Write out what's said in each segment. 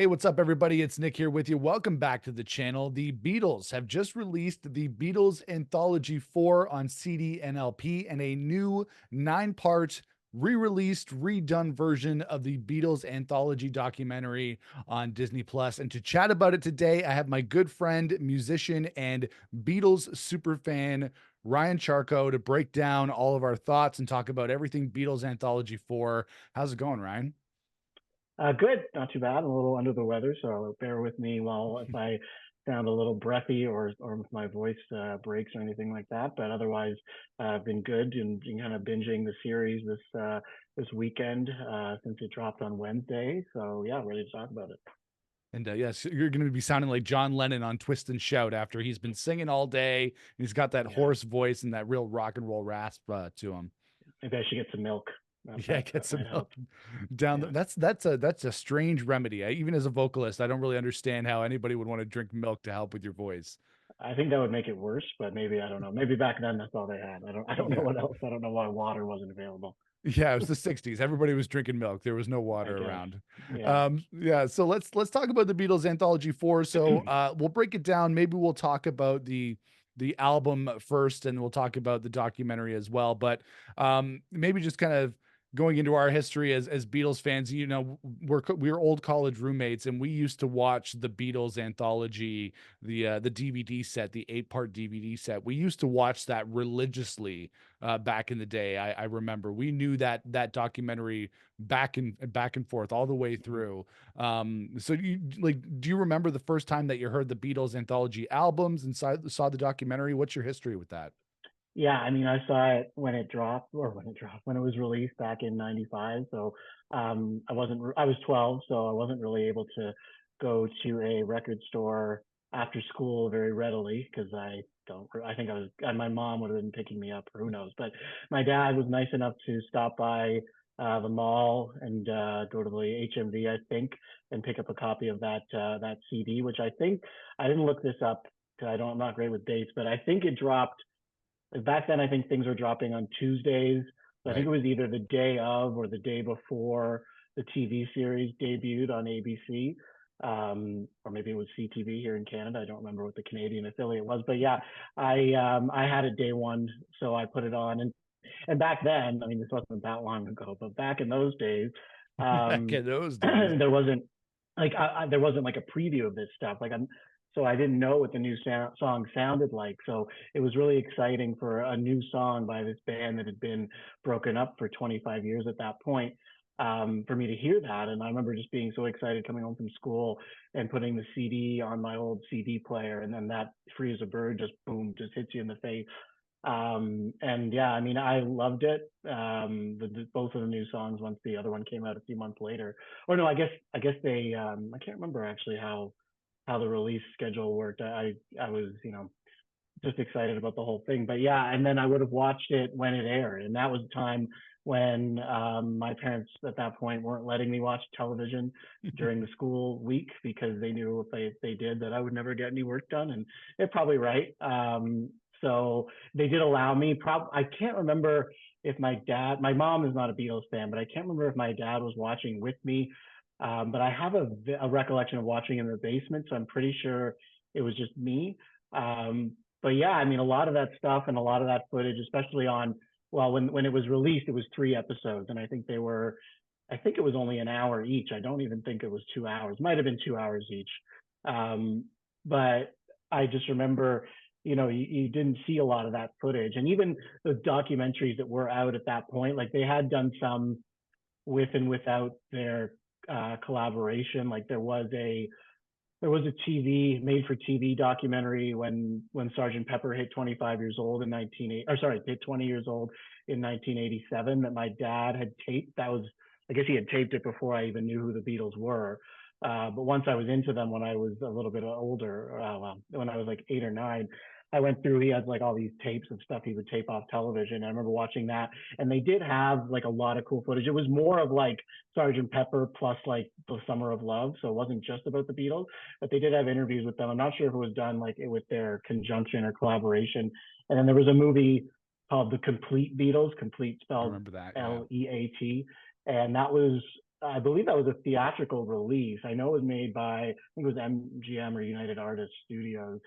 what's up, everybody? It's Nick here with you. Welcome back to the channel. The Beatles have just released the Beatles Anthology 4 on CD and LP and a new 9-part re-released, redone version of the Beatles Anthology documentary on Disney Plus. And to chat about it today, I have my good friend, musician, and Beatles superfan, Ryan Charkow, to break down all of our thoughts and talk about everything Beatles Anthology 4. How's it going, Ryan? Good, not too bad. I'm a little under the weather, so bear with me while if I sound a little breathy or if my voice breaks or anything like that. But otherwise, I've been good and been kind of binging the series this weekend since it dropped on Wednesday. So yeah, ready to talk about it. And yes, you're going to be sounding like John Lennon on Twist and Shout after he's been singing all day. And he's got that Yeah, hoarse voice and that real rock and roll rasp to him. maybe I should get some milk. Yeah, get That some might milk help. down. Yeah, That's a strange remedy. Even as a vocalist, I don't really understand how anybody would want to drink milk to help with your voice. I think that would make it worse, but maybe I don't know. Maybe back then that's all they had. I don't know Yeah. what else. I don't know why water wasn't available. Yeah, it was the 60s. Everybody was drinking milk. There was no I water guess. around. Yeah. Yeah, so let's talk about the Beatles Anthology 4. So we'll break it down. Maybe we'll talk about the album first, and we'll talk about the documentary as well. But maybe just kind of going into our history as Beatles fans, we're old college roommates, and we used to watch the Beatles Anthology, the DVD set, the 8-part DVD set. We used to watch that religiously back in the day. I remember we knew that documentary back and forth all the way through. So do you remember the first time that you heard the Beatles Anthology albums and saw the documentary? What's your history with that? Yeah, I mean, I saw it when it dropped, when it was released back in '95. So I was 12, so I wasn't really able to go to a record store after school very readily because I think my mom would have been picking me up, or who knows. But my dad was nice enough to stop by the mall and go to the HMV, I think, and pick up a copy of that CD, which I think I didn't look this up because I'm not great with dates, but I think it dropped like back then. I think things were dropping on Tuesdays. So I think Right. it was either the day of or the day before the TV series debuted on ABC. Or maybe it was CTV here in Canada. I don't remember what the Canadian affiliate was, but yeah, I had it day one, so I put it on. And back then, I mean, this wasn't that long ago, but back in those days, Back in those days. there wasn't there wasn't like a preview of this stuff. So I didn't know what the new song sounded like. So it was really exciting for a new song by this band that had been broken up for 25 years at that point. For me to hear that, and I remember just being so excited coming home from school and putting the CD on my old CD player, and then that "Free as a Bird" just boom, just hits you in the face. And yeah, I mean, I loved it. Both of the new songs once the other one came out a few months later, or no, I guess they I can't remember actually how the release schedule worked. I was just excited about the whole thing. But yeah, and then I would have watched it when it aired, and that was the time when my parents at that point weren't letting me watch television during the school week because they knew if they did that I would never get any work done, and they're probably right. So they did allow me. I can't remember if my mom is not a Beatles fan, but I can't remember if my dad was watching with me. But I have a recollection of watching in the basement, so I'm pretty sure it was just me. But yeah, I mean, a lot of that stuff and a lot of that footage, especially when it was released, it was 3 episodes, and I think it was only an hour each. I don't even think it was 2 hours. Might have been 2 hours each. But I just remember, you didn't see a lot of that footage, and even the documentaries that were out at that point, like they had done some with and without their collaboration. Like there was a TV made for TV documentary when Sergeant Pepper hit 25 years old in 1980, or sorry, hit 20 years old in 1987 that my dad had taped. I guess he had taped it before I even knew who the Beatles were. But once I was into them when I was a little bit older, when I was like 8 or 9, I went through. He had like all these tapes of stuff he would tape off television. I remember watching that, and they did have like a lot of cool footage. It was more of like Sergeant Pepper plus like the Summer of Love, so it wasn't just about the Beatles, but they did have interviews with them. I'm not sure if it was done like with their conjunction or collaboration. And then there was a movie called The Complete Beatles, complete I spelled remember that. Yeah. Leat, and that was I believe that was a theatrical release. I know it was made by, I think it was MGM or United Artists Studios.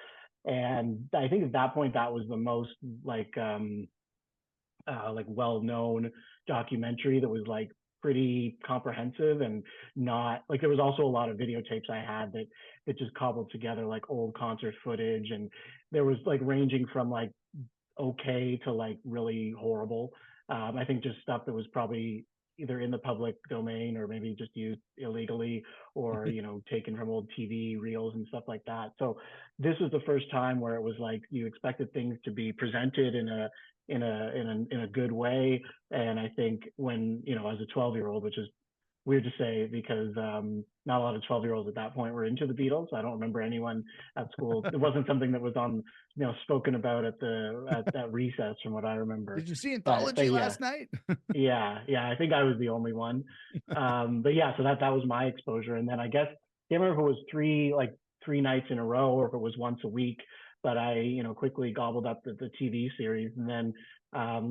And I think at that point that was the most like well-known documentary that was like pretty comprehensive, and not like, there was also a lot of videotapes I had that just cobbled together like old concert footage, and there was like ranging from like okay to like really horrible. I think just stuff that was probably either in the public domain or maybe just used illegally, or taken from old TV reels and stuff like that. So this was the first time where it was like you expected things to be presented in a good way. And I think when, as a 12-year-old, which is weird to say because not a lot of 12-year-olds at that point were into the Beatles. I don't remember anyone at school. It wasn't something that was on, spoken about at recess, from what I remember. Did you see But Anthology yeah, last night? yeah. I think I was the only one. But yeah, so that was my exposure, and then I guess I can't remember if it was three nights in a row or if it was once a week. But I, quickly gobbled up the TV series, and then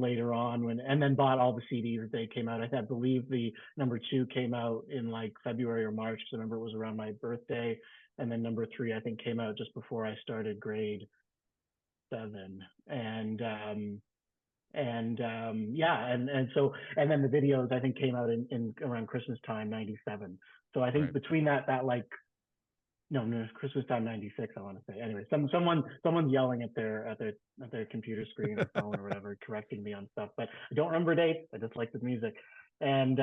later on and then bought all the CDs as they came out. I believe the number two came out in like February or March, because I remember it was around my birthday, and then number three I think came out just before I started grade 7, yeah, and so, and then the videos I think came out in around Christmas time '97. So I think Right. between that like, no, Christmas time '96, I want to say. Anyway, someone's yelling at their computer screen or phone or whatever, correcting me on stuff. But I don't remember dates. I just like the music, and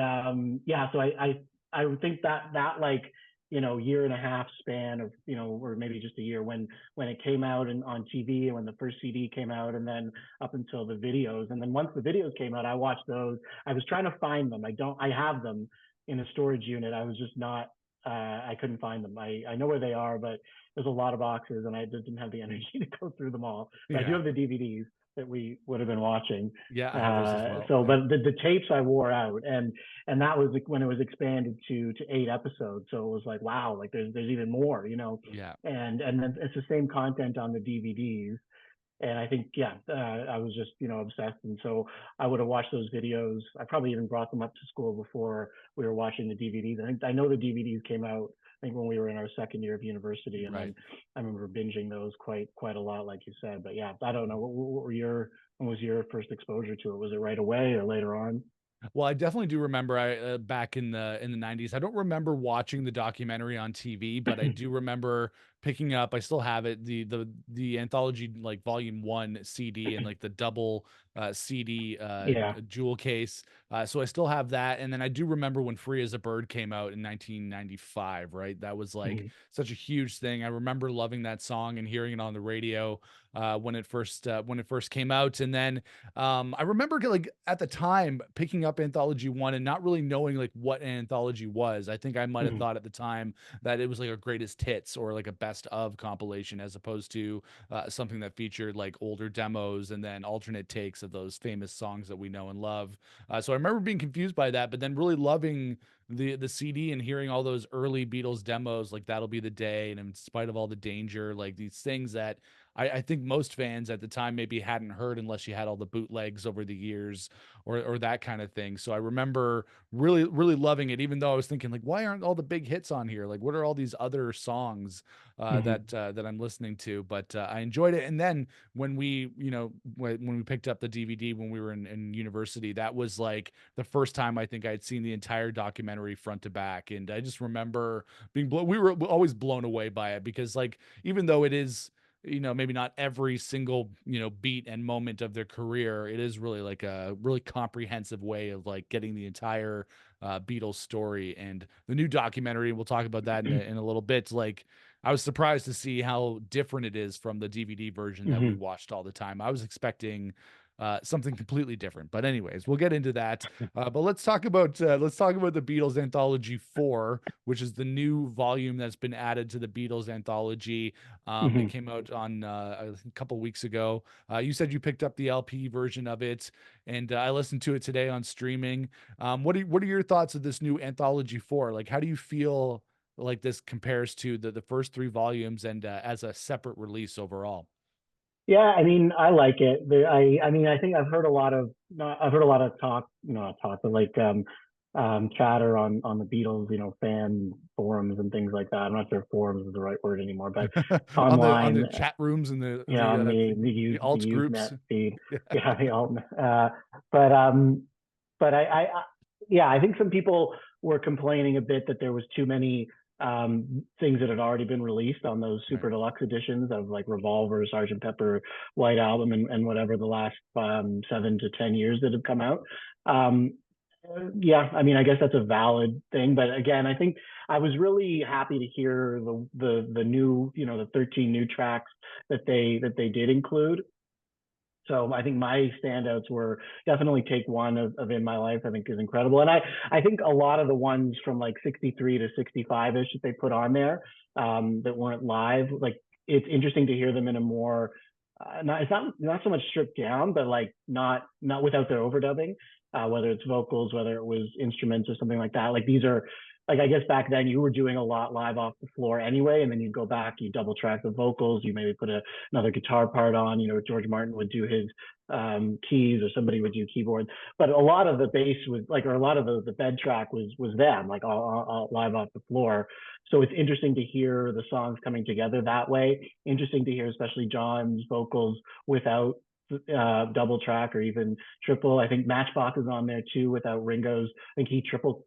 yeah. So I would think that like, year and a half span of, or maybe just a year, when it came out on TV, and when the first CD came out, and then up until the videos, and then once the videos came out, I watched those. I was trying to find them. I have them in a storage unit. I was just not I couldn't find them. I know where they are, but there's a lot of boxes, and I just didn't have the energy to go through them all. But I do Yeah. have the DVDs that we would have been watching. Yeah, I have those as well. So, Yeah. but the tapes I wore out, and that was when it was expanded to 8 episodes. So it was like, wow, like there's even more, Yeah. and then it's the same content on the DVDs. And I think, yeah, I was just, obsessed. And so I would have watched those videos. I probably even brought them up to school before we were watching the DVDs. I know the DVDs came out, I think, when we were in our second year of university, and Right. then I remember binging those quite a lot, like you said. But yeah, I don't know. When was your first exposure to it? Was it right away or later on? Well, I definitely do remember I back in the 90s. I don't remember watching the documentary on TV, but I do remember picking up, I still have it, the anthology like volume 1 CD and like the double CD Yeah. jewel case. So I still have that, and then I do remember when Free as a Bird came out in 1995, right? That was like Mhm. such a huge thing. I remember loving that song and hearing it on the radio when it first came out. And then I remember like at the time picking up Anthology 1 and not really knowing like what an anthology was. I think I might have Mhm. thought at the time that it was like a greatest hits or like a best of compilation, as opposed to something that featured like older demos and then alternate takes of those famous songs that we know and love. So I remember being confused by that, but then really loving the CD and hearing all those early Beatles demos, like That'll Be the Day and In Spite of All the Danger, like these things that I think most fans at the time maybe hadn't heard unless you had all the bootlegs over the years or that kind of thing. So I remember really, really loving it, even though I was thinking like, why aren't all the big hits on here? Like, what are all these other songs Mhm. that I'm listening to? But I enjoyed it. And then when we picked up the DVD when we were in university, that was like the first time I think I'd seen the entire documentary front to back. And I just remember we were always blown away by it, because like, even though it is, maybe not every single, beat and moment of their career, it is really like a really comprehensive way of like getting the entire Beatles story. And the new documentary, we'll talk about that in a little bit. Like, I was surprised to see how different it is from the DVD version that we Mhm. watched all the time. I was expecting something completely different, but anyways, we'll get into that. But let's talk about the Beatles Anthology 4, which is the new volume that's been added to the Beatles Anthology. It Mhm. came out on a couple weeks ago. You said you picked up the LP version of it, and I listened to it today on streaming. What are your thoughts of this new Anthology 4? Like, how do you feel like this compares to the first 3 volumes and as a separate release overall? Yeah, I mean, I like it. I mean, I think I've heard a lot of, not, I've heard a lot of talk, not talk, but like chatter on the Beatles, fan forums and things like that. I'm not sure if forums is the right word anymore, but On online, the chat rooms and yeah, on the the alt Usenet groups. feed, Yeah. yeah, the alt. But but yeah, I think some people were complaining a bit that there was too many things that had already been released on those Right. super deluxe editions of like Revolver, Sergeant Pepper, White Album, and whatever the last 7 to 10 years that have come out. Um, yeah, I mean, I guess that's a valid thing, but again, I think I was really happy to hear the new, the 13 new tracks that they did include. So I think my standouts were definitely Take One of In My Life, I think is incredible. And I think a lot of the ones from like 63 to 65-ish that they put on there that weren't live, like it's interesting to hear them in a more, it's not so much stripped down, but like not without their overdubbing, whether it's vocals, whether it was instruments or something like that. Like these are, like I guess back then you were doing a lot live off the floor anyway, and then you'd go back, you double track the vocals, you maybe put another guitar part on. George Martin would do his keys, or somebody would do keyboard. But a lot of the bass was like, or a lot of the bed track was them, like all live off the floor. So it's interesting to hear the songs coming together that way. Interesting to hear, especially John's vocals without double track or even triple. I think Matchbox is on there too without Ringo's. I think he triple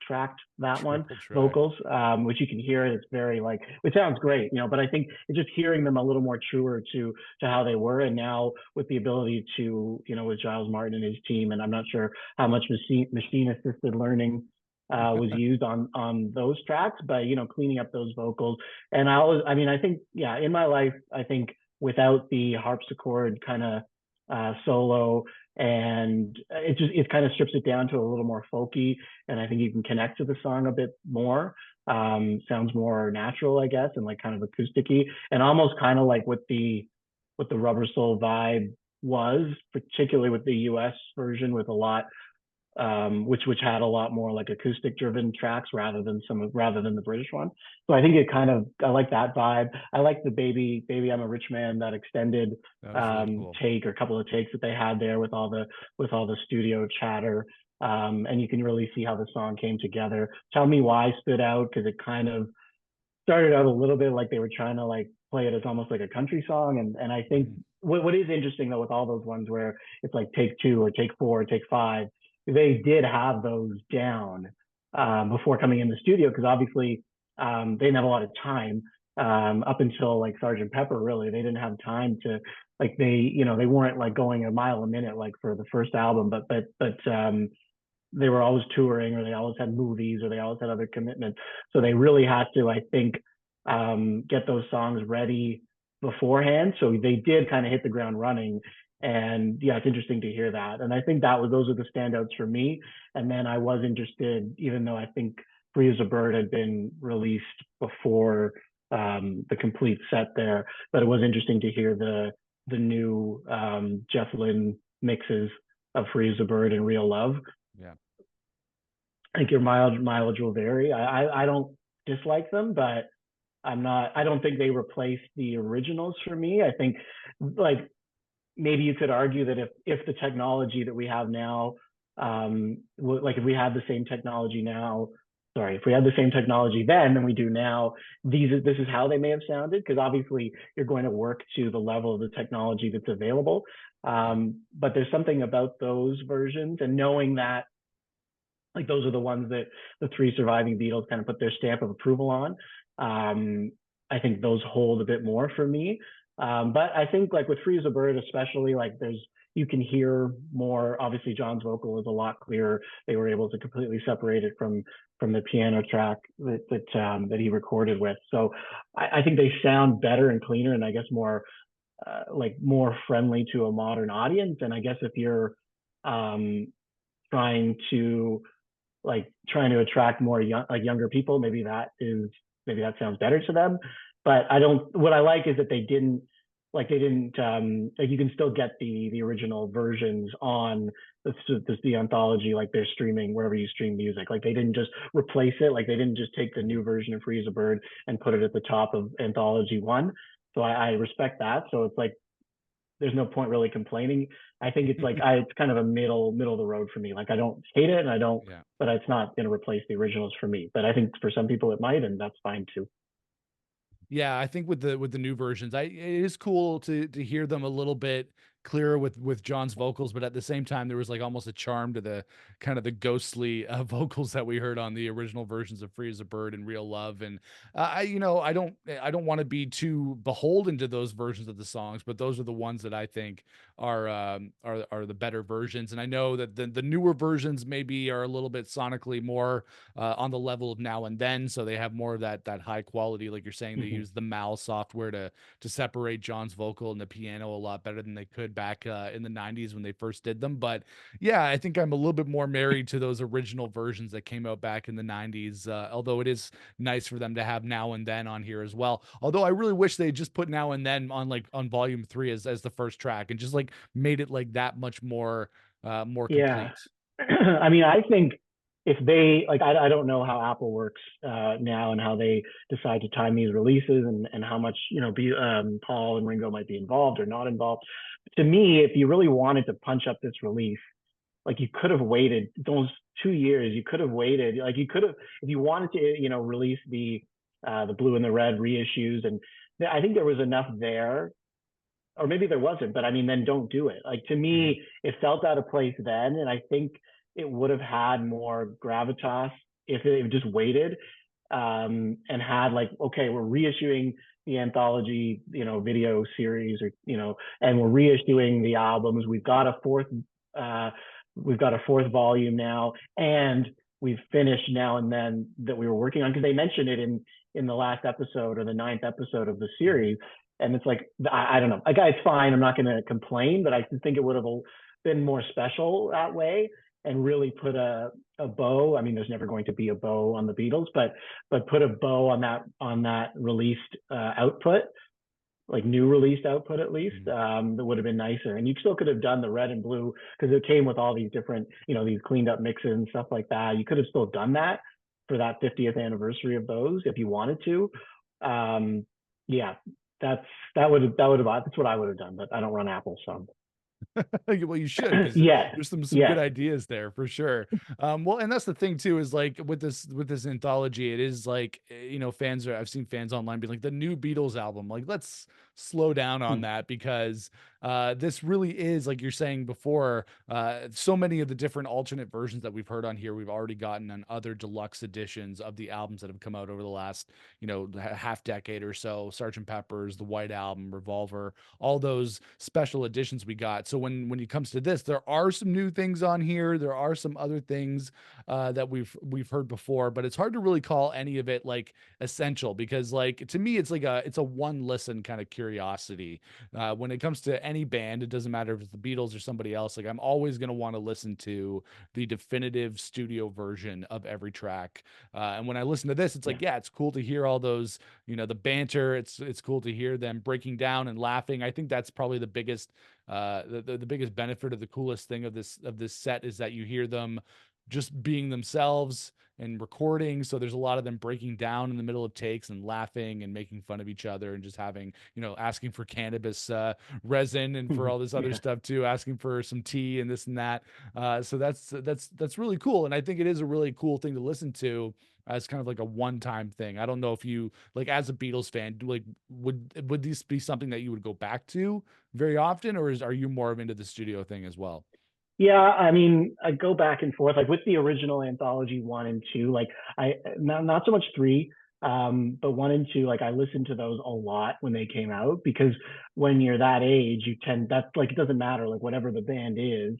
tracked that one Triple track. vocals, which you can hear. It's very like, it sounds great, But I think it's just hearing them a little more truer to how they were, and now with the ability to, with Giles Martin and his team, and I'm not sure how much machine assisted learning was used on those tracks, but cleaning up those vocals. And I mean, I think, yeah, In My Life, I think without the harpsichord kind of solo, and it kind of strips it down to a little more folky, and I think you can connect to the song a bit more. Sounds more natural, I guess, and like kind of acousticy, and almost kind of like what the Rubber Soul vibe was, particularly with the US version, with a lot which had a lot more like acoustic driven tracks rather than the British one. So I think I like that vibe. I like the baby I'm a Rich Man, that extended That was really cool. take, or a couple of takes that they had there with all the studio chatter. And you can really see how the song came together. Tell Me Why stood out because it kind of started out a little bit like they were trying to like play it as almost like a country song. And I think what is interesting though with all those ones where it's like take two or take four or take five, they did have those down before coming in the studio, because obviously they didn't have a lot of time up until like Sergeant Pepper. Really, they didn't have time to like they weren't like going a mile a minute like for the first album, but they were always touring, or they always had movies, or they always had other commitments. So they really had to, I think, get those songs ready beforehand. So they did kind of hit the ground running. And yeah, it's interesting to hear that. And I think those are the standouts for me. And then I was interested, even though I think Free as a Bird had been released before the complete set there, but it was interesting to hear the new Jeff Lynne mixes of Free as a Bird and Real Love. Yeah. I think your mileage will vary. I don't dislike them, but I don't think they replace the originals for me. I think like maybe you could argue that if the technology that we have now, like if we had the same technology now, if we had the same technology then than we do now, this is how they may have sounded, because obviously you're going to work to the level of the technology that's available. But there's something about those versions, and knowing that like those are the ones that the three surviving Beatles kind of put their stamp of approval on. I think those hold a bit more for me. But I think like with Free as a Bird, especially, like you can hear more. Obviously, John's vocal is a lot clearer. They were able to completely separate it from the piano track that he recorded with. So I think they sound better and cleaner, and I guess more like more friendly to a modern audience. And I guess if you're trying to attract more younger people, maybe that sounds better to them. But what I like is that they didn't like you can still get the original versions on the anthology, like they're streaming wherever you stream music. Like they didn't just replace it, like they didn't just take the new version of Free as a Bird and put it at the top of Anthology 1. So I respect that. So it's like there's no point really complaining. I think it's like it's kind of a middle of the road for me. Like I don't hate it, and I don't, Yeah. but it's not going to replace the originals for me. But I think for some people it might, and that's fine too. Yeah, I think with the new versions, it is cool to hear them a little bit clearer with John's vocals, but at the same time, there was like almost a charm to the kind of the ghostly vocals that we heard on the original versions of "Free as a Bird" and "Real Love." And I don't want to be too beholden to those versions of the songs, but those are the ones that I think are the better versions. And I know that the newer versions maybe are a little bit sonically more on the level of Now and Then, so they have more of that high quality. Like you're saying, they Mhm. use the MAL software to separate John's vocal and the piano a lot better than they could back in the '90s when they first did them. But yeah, I think I'm a little bit more married to those original versions that came out back in the '90s. Although it is nice for them to have Now and Then on here as well. Although I really wish they just put Now and Then on like on volume 3 as the first track and just like made it like that much more Yeah. complete. I mean, I think if they like, I don't know how Apple works now and how they decide to time these releases and how much Paul and Ringo might be involved or not involved. To me, if you really wanted to punch up this release, like you could have waited those 2 years. You could have waited. Like you could have, if you wanted to, release the blue and the red reissues, and I think there was enough there, or maybe there wasn't, but I mean, then don't do it. Like to Mm-hmm. me, it felt out of place then, and I think it would have had more gravitas if it just waited and had like, okay, we're reissuing the anthology, video series, or and we're reissuing the albums. Uh, we've got a fourth volume now, and we've finished Now and Then that we were working on because they mentioned it in the last episode or the ninth episode of the series. And it's like, I don't know. Like, it's fine. I'm not going to complain, but I think it would have been more special that way and really put a bow. I mean, there's never going to be a bow on the Beatles, but put a bow on that released output, like new released output at least. Mm-hmm. That would have been nicer. And you still could have done the red and blue because it came with all these different, these cleaned up mixes and stuff like that. You could have still done that for that 50th anniversary of those if you wanted to. Yeah, that's what I would have done. But I don't run Apple, so Well, you should because yeah, there's some good yeah. ideas there for sure. Well, and that's the thing too is like with this anthology, it is like I've seen fans online be like the new Beatles album. Like let's slow down on Hmm. that because this really is like you're saying before. So many of the different alternate versions that we've heard on here, we've already gotten on other deluxe editions of the albums that have come out over the last half decade or so. Sergeant Pepper's, the White Album, Revolver, all those special editions we got. So when it comes to this, there are some new things on here. There are some other things that we've heard before, but it's hard to really call any of it like essential because like to me it's like it's a one listen kind of curiosity. When it comes to any band, it doesn't matter if it's the Beatles or somebody else. Like I'm always going to want to listen to the definitive studio version of every track. And when I listen to this, it's Yeah. like yeah, it's cool to hear all those the banter. It's cool to hear them breaking down and laughing. I think that's probably the biggest the biggest benefit of the coolest thing of this set is that you hear them just being themselves and recording. So there's a lot of them breaking down in the middle of takes and laughing and making fun of each other and just having, asking for cannabis resin and for all this other Yeah. stuff too, asking for some tea and this and that. So that's really cool. And I think it is a really cool thing to listen to as kind of like a one-time thing. I don't know if you like as a Beatles fan, like would this be something that you would go back to very often, or are you more of into the studio thing as well? Yeah, I mean, I go back and forth, like with the original anthology one and two, like not so much three, but one and two, like I listened to those a lot when they came out because when you're that age, that's like it doesn't matter, like whatever the band is,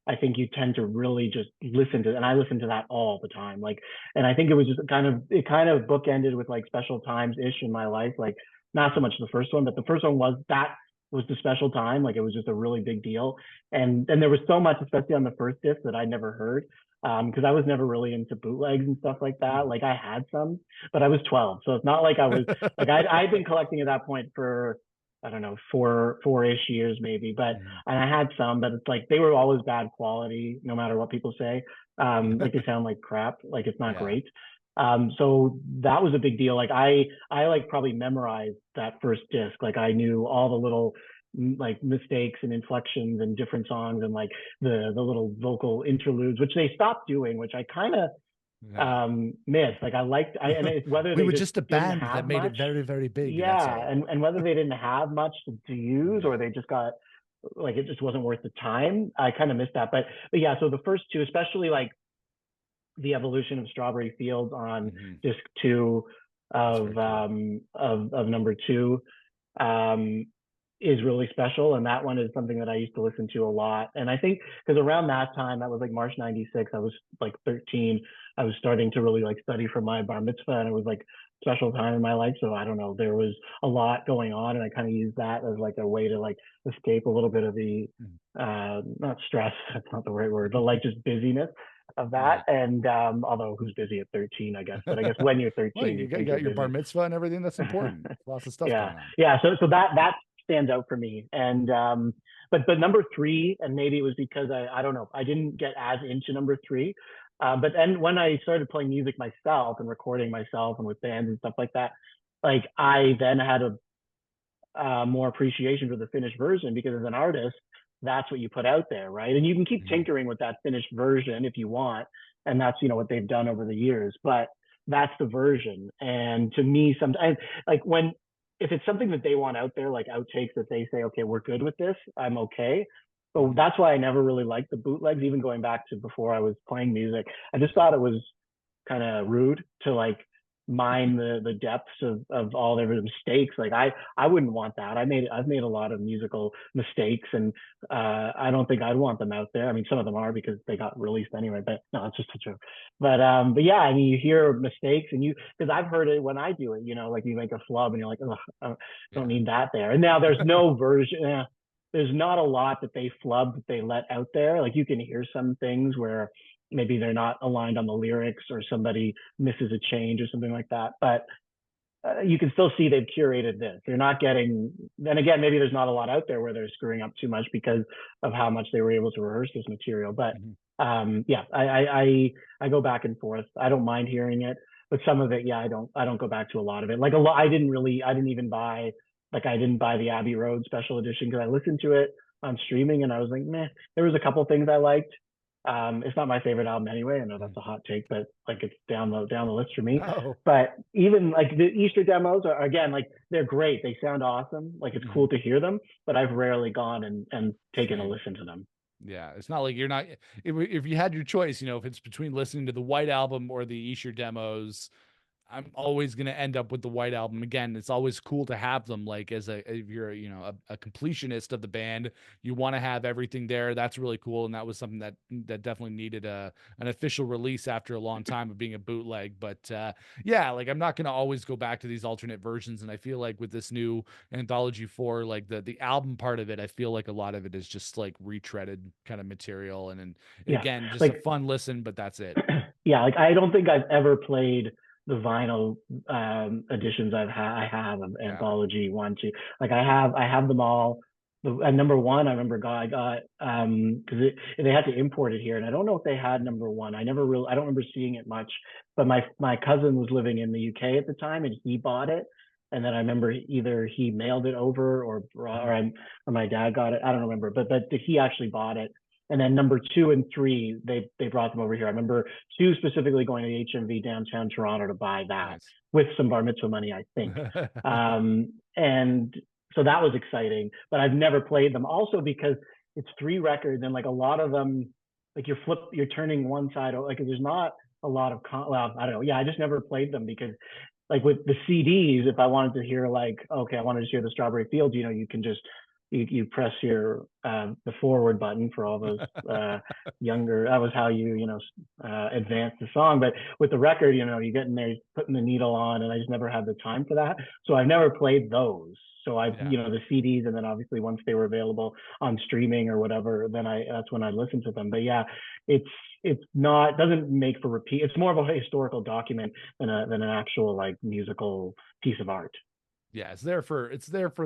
I think you tend to really just listen to, and I listen to that all the time. Like, and I think it was just it kind of bookended with like special times ish in my life. Like, not so much the first one, but the first one was the special time. Like, it was just a really big deal. And there was so much, especially on the first disc, that I never heard. Because I was never really into bootlegs and stuff like that. Like I had some, but I was 12, so it's not like I was like I'd been collecting at that point for I don't know four-ish years maybe, but Mhm. and I had some, but it's like they were always bad quality, no matter what people say. Like they sound like crap, like it's not Yeah. great. So that was a big deal. Like I like probably memorized that first disc. Like I knew all the little, like mistakes and inflections and different songs and like the little vocal interludes, which they stopped doing, which I kind of Yeah. miss. Like I liked, and it's whether We they were just just a didn't band that have made it much. very, very big. That's Yeah, all. and whether they didn't have much to use Yeah. or they just got like it just wasn't worth the time. I kind of missed that. But yeah, so the first two, especially like the evolution of Strawberry Fields on Mhm. disc two That's very cool. of number two, um, is really special. And that one is something that I used to listen to a lot. And I think because around that time, that was like March 96, I was like 13. I was starting to really like study for my bar mitzvah and it was like special time in my life. So I don't know, there was a lot going on and I kind of used that as like a way to like escape a little bit of the, Mhm. not stress, that's not the right word, but like just busyness of that. Right. And although who's busy at 13, I guess, but I guess when you're Well, 13, you you got, you think got you're your bar busy. mitzvah and everything. That's important. Lots of stuff Yeah, going on. yeah. So that stands out for me. And but number three, and maybe it was because I don't know, I didn't get as into number three. But then when I started playing music myself and recording myself and with bands and stuff like that, like I then had a more appreciation for the finished version because as an artist, that's what you put out there, right? And you can keep Mhm. tinkering with that finished version if you want, and that's what they've done over the years. But that's the version, and to me, sometimes like when if it's something that they want out there, like outtakes that they say, okay, we're good with this, I'm okay. But Mhm. that's why I never really liked the bootlegs, even going back to before I was playing music. I just thought it was kind of rude to like mine the depths of all their mistakes. Like I wouldn't want that. I've made a lot of musical mistakes and I don't think I'd want them out there. I mean some of them are because they got released anyway, but no, it's just a joke. But yeah, I mean you hear mistakes and you because I've heard it when I do it, like you make a flub and you're like, oh, I don't Yeah. need that there. And now there's no version there's not a lot that they flub that they let out there. Like you can hear some things where maybe they're not aligned on the lyrics or somebody misses a change or something like that. But you can still see they've curated this. They're not getting. Then again, maybe there's not a lot out there where they're screwing up too much because of how much they were able to rehearse this material. But Mhm. yeah, I go back and forth. I don't mind hearing it, but some of it, yeah, I don't go back to a lot of it. Like a lot, I didn't even buy. Like I didn't buy the Abbey Road special edition because I listened to it on streaming and I was like, meh. There was a couple things I liked. It's not my favorite album anyway. I know Mhm. that's a hot take, but like it's down the list for me. Oh. But even like the Easter demos are again like they're great. They sound awesome. Like it's Mhm. cool to hear them, but I've rarely gone and taken a Same. listen to them. Yeah, it's not like you're not if you had your choice, if it's between listening to the White Album or the Esher demos, I'm always going to end up with the White Album. Again, it's always cool to have them like as if you're, a completionist of the band, you want to have everything there. That's really cool and that was something that definitely needed an official release after a long time of being a bootleg, but yeah, like I'm not going to always go back to these alternate versions and I feel like with this new Anthology 4, like the album part of it, I feel like a lot of it is just like retreaded kind of material and Yeah, again, just a like fun listen, but that's it. yeah, like I don't think I've ever played the vinyl editions I have of Yeah. Anthology 1, 2. Like I have them all. And number one, I remember I got because they had to import it here, and I don't know if they had number one. I don't remember seeing it much. But my cousin was living in the UK at the time, and he bought it. And then I remember either he mailed it over Mhm. or my dad got it. I don't remember, but he actually bought it. And then number two and three, they brought them over here. I remember two specifically going to the HMV downtown Toronto to buy that Nice. with some bar mitzvah money, I think. And so that was exciting, but I've never played them also because it's three records and like a lot of them, like you're turning one side, like there's not a lot of, well, I don't know. Yeah, I just never played them because like with the CDs, if I wanted to hear like, okay, I wanted to hear the Strawberry Fields, you can just you press your the forward button for all those younger. That was how advance the song. But with the record, you get in there, putting the needle on, and I just never had the time for that. So I've never played those. So I've Yeah. the CDs, and then obviously once they were available on streaming or whatever, then that's when I listened to them. But yeah, it's not doesn't make for repeat. It's more of a historical document than an actual like musical piece of art. Yeah, it's there for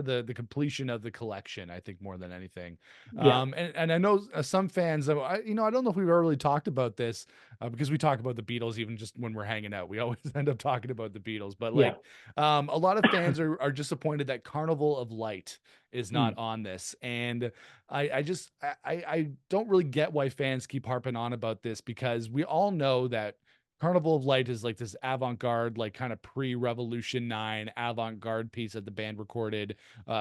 the completion of the collection, I think, more than anything. Yeah, And I know some fans, I don't know if we've ever really talked about this, because we talk about the Beatles even just when we're hanging out. We always end up talking about the Beatles, but yeah. like, a lot of fans are disappointed that Carnival of Light is not Mm. on this, and I don't really get why fans keep harping on about this, because we all know that Carnival of Light is like this avant-garde, like kind of pre-Revolution 9 avant-garde piece that the band recorded,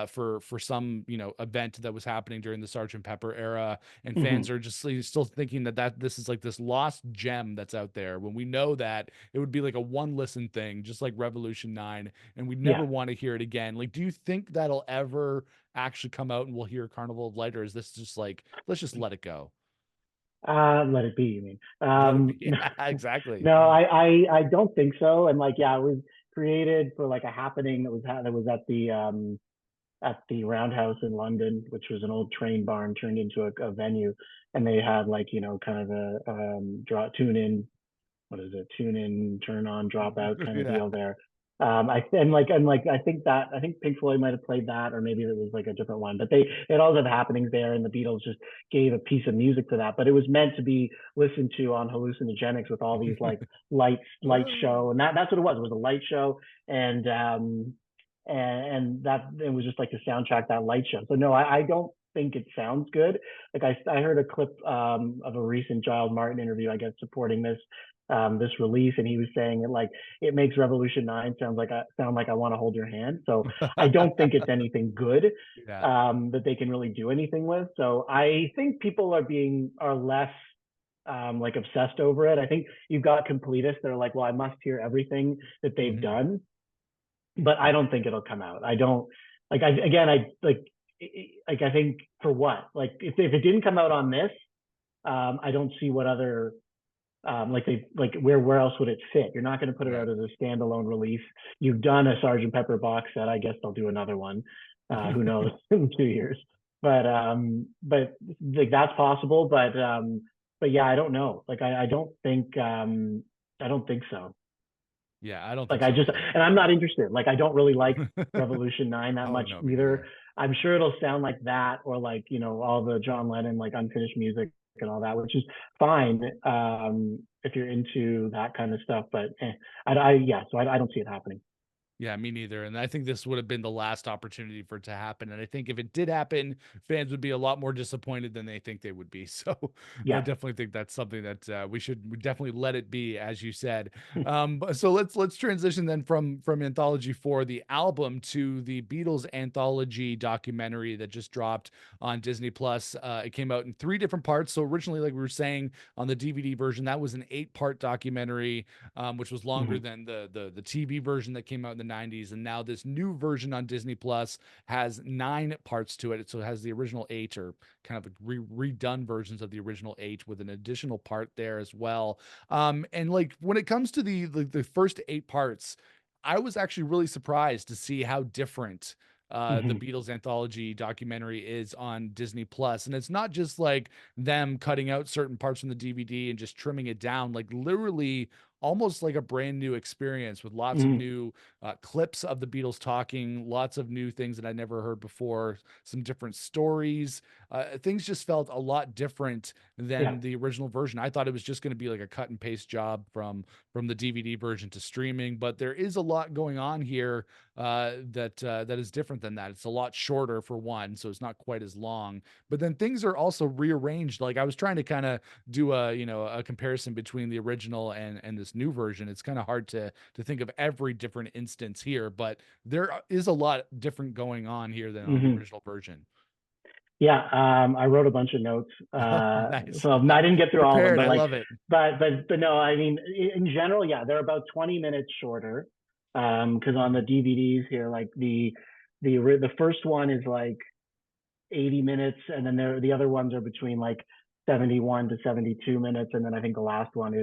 for some, event that was happening during the Sgt. Pepper era, and fans Hmm. are just still thinking that this is like this lost gem that's out there, when we know that it would be like a one listen thing, just like Revolution 9, and we'd never Yeah. want to hear it again. Like, do you think that'll ever actually come out and we'll hear Carnival of Light, or is this just like, let's just let it go? Let it be, you mean? Let it be. Yeah, exactly. No, I don't think so. And like, yeah, it was created for like a happening that was at the Roundhouse in London, which was an old train barn turned into a venue, and they had like kind of a draw tune in, what is it, tune in, turn on, drop out kind of Yeah. deal there. I think Pink Floyd might have played that, or maybe it was like a different one. But they had all the happenings there, and the Beatles just gave a piece of music for that. But it was meant to be listened to on hallucinogenics with all these like light show, and that's what it was. It was a light show, and that it was just like the soundtrack, that light show. So no, I don't think it sounds good. Like I heard a clip of a recent Giles Martin interview, I guess, supporting this release, and he was saying it like it makes Revolution 9 sound like I want to hold your hand. So I don't think it's anything good Yeah. that they can really do anything with. So I think people are less like obsessed over it. I think you've got completists that are like, well, I must hear everything that they've Mhm. done, but I don't think it'll come out. I don't like. I again, I like. I think for what? Like, if it didn't come out on this, I don't see what other like where else would it fit? You're not going to put it Right. out as a standalone release. You've done a Sergeant Pepper box set. I guess they'll do another one. Who knows in 2 years? But like that's possible. But yeah, I don't know. Like I don't think so. Yeah, I don't Like think so either. and I'm not interested. Like I don't really like Revolution 9 that Oh much no, me either. neither. I'm sure it'll sound like that, or like all the John Lennon like unfinished music and all that, which is fine if you're into that kind of stuff. But yeah, so I don't see it happening. Yeah, me neither. And I think this would have been the last opportunity for it to happen. And I think if it did happen, fans would be a lot more disappointed than they think they would be. So I Yeah. definitely think that's something that we definitely let it be, as you said. So let's transition then from Anthology 4, the album, to the Beatles Anthology documentary that just dropped on Disney Plus. It came out in three different parts. So originally, like we were saying, on the DVD version, that was an 8-part documentary, which was longer Hmm. than the TV version that came out in the 90s. And now this new version on Disney Plus has 9 parts to it. So it has the original 8, or kind of redone versions of the original 8, with an additional part there as well. And like when it comes to the first 8 parts, I was actually really surprised to see how different the Hmm. Beatles Anthology documentary is on Disney Plus. And it's not just like them cutting out certain parts from the DVD and just trimming it down, like literally almost like a brand new experience, with lots of Hmm. new clips of the Beatles talking, lots of new things that I never heard before, some different stories. Things just felt a lot different Yeah. than the original version. I thought it was just going to be like a cut and paste job from the DVD version to streaming, but there is a lot going on here that is different than that. It's a lot shorter, for one, so it's not quite as long. But then things are also rearranged. Like I was trying to kind of do a comparison between the original and this new version. It's kind of hard to think of every different instance here, but there is a lot different going on here than on the Hmm. original version. Yeah, I wrote a bunch of notes, Oh, nice. so I didn't get through all of them. Prepared. But I like, love it. but no, I mean, in general, yeah, they're about 20 minutes shorter. Because on the DVDs here, like the first one is like 80 minutes, and then the other ones are between like 71 to 72 minutes, and then I think the last one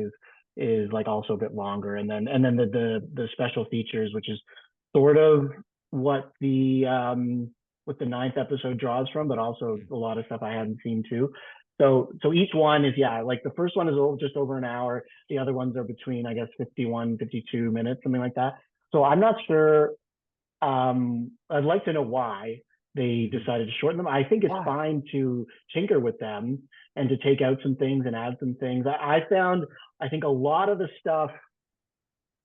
is like also a bit longer, and then the special features, which is sort of what the ninth episode draws from, but also a lot of stuff I hadn't seen too. So each one is, yeah, like the first one is just over an hour. The other ones are between, I guess, 51, 52 minutes, something like that. So I'm not sure I'd like to know why they Mhm. decided to shorten them. I think it's Why? fine to tinker with them and to take out some things and add some things. I found, I think a lot of the stuff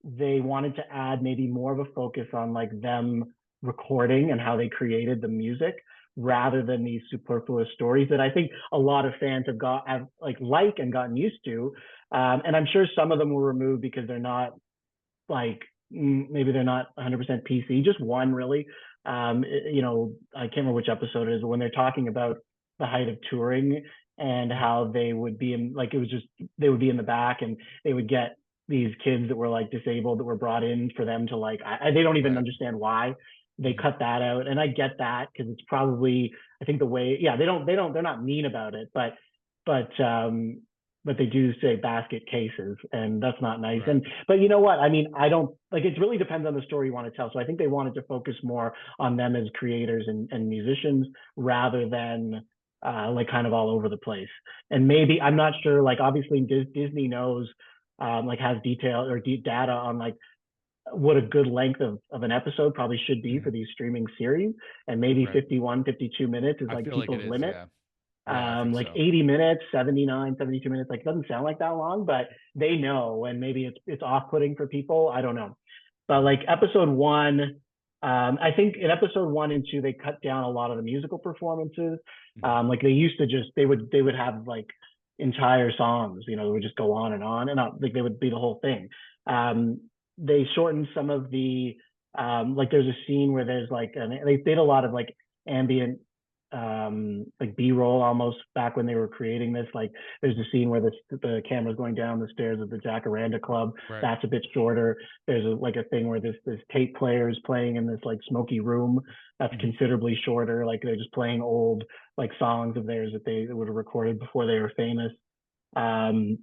they wanted to add maybe more of a focus on like them recording and how they created the music rather than these superfluous stories that I think a lot of fans have like and gotten used to. And I'm sure some of them were removed because they're not like maybe they're not 100% PC. Just one really. I can't remember which episode it is, but when they're talking about the height of touring and how they would be in like it was just they would be in the back and they would get these kids that were like disabled that were brought in for them to they don't even Right. understand why they Mhm. cut that out, and I get that because it's probably I think the way they don't they're not mean about it, but but they do say basket cases, and that's not nice. Right. And but you know what? I mean, I don't like it. Really depends on the story you want to tell. So I think they wanted to focus more on them as creators and musicians rather than like kind of all over the place. And maybe I'm not sure. Like obviously Disney knows, like has detail or deep data on like what a good length of an episode probably should be for Mhm. these streaming series. And maybe Right. 51, 52 minutes is I like feel like it people's is. limit. Yeah. Yeah, I think Like so. 80 minutes, 79, 72 minutes, like it doesn't sound like that long, but they know, and maybe it's off-putting for people. I don't know. But Mhm. like episode one, I think in episode 1 and 2, they cut down a lot of the musical performances. Mhm. Like they used to just they would have like entire songs, they would just go on and not like they would be the whole thing. They shortened some of the like there's a scene where there's like they did a lot of like ambient like B-roll almost back when they were creating this. Like there's a scene where the camera's going down the stairs of the Jacaranda Club. Right. That's a bit shorter. There's like a thing where this tape player is playing in this like smoky room. That's Mhm. considerably shorter. Like they're just playing old like songs of theirs that they would have recorded before they were famous. Um,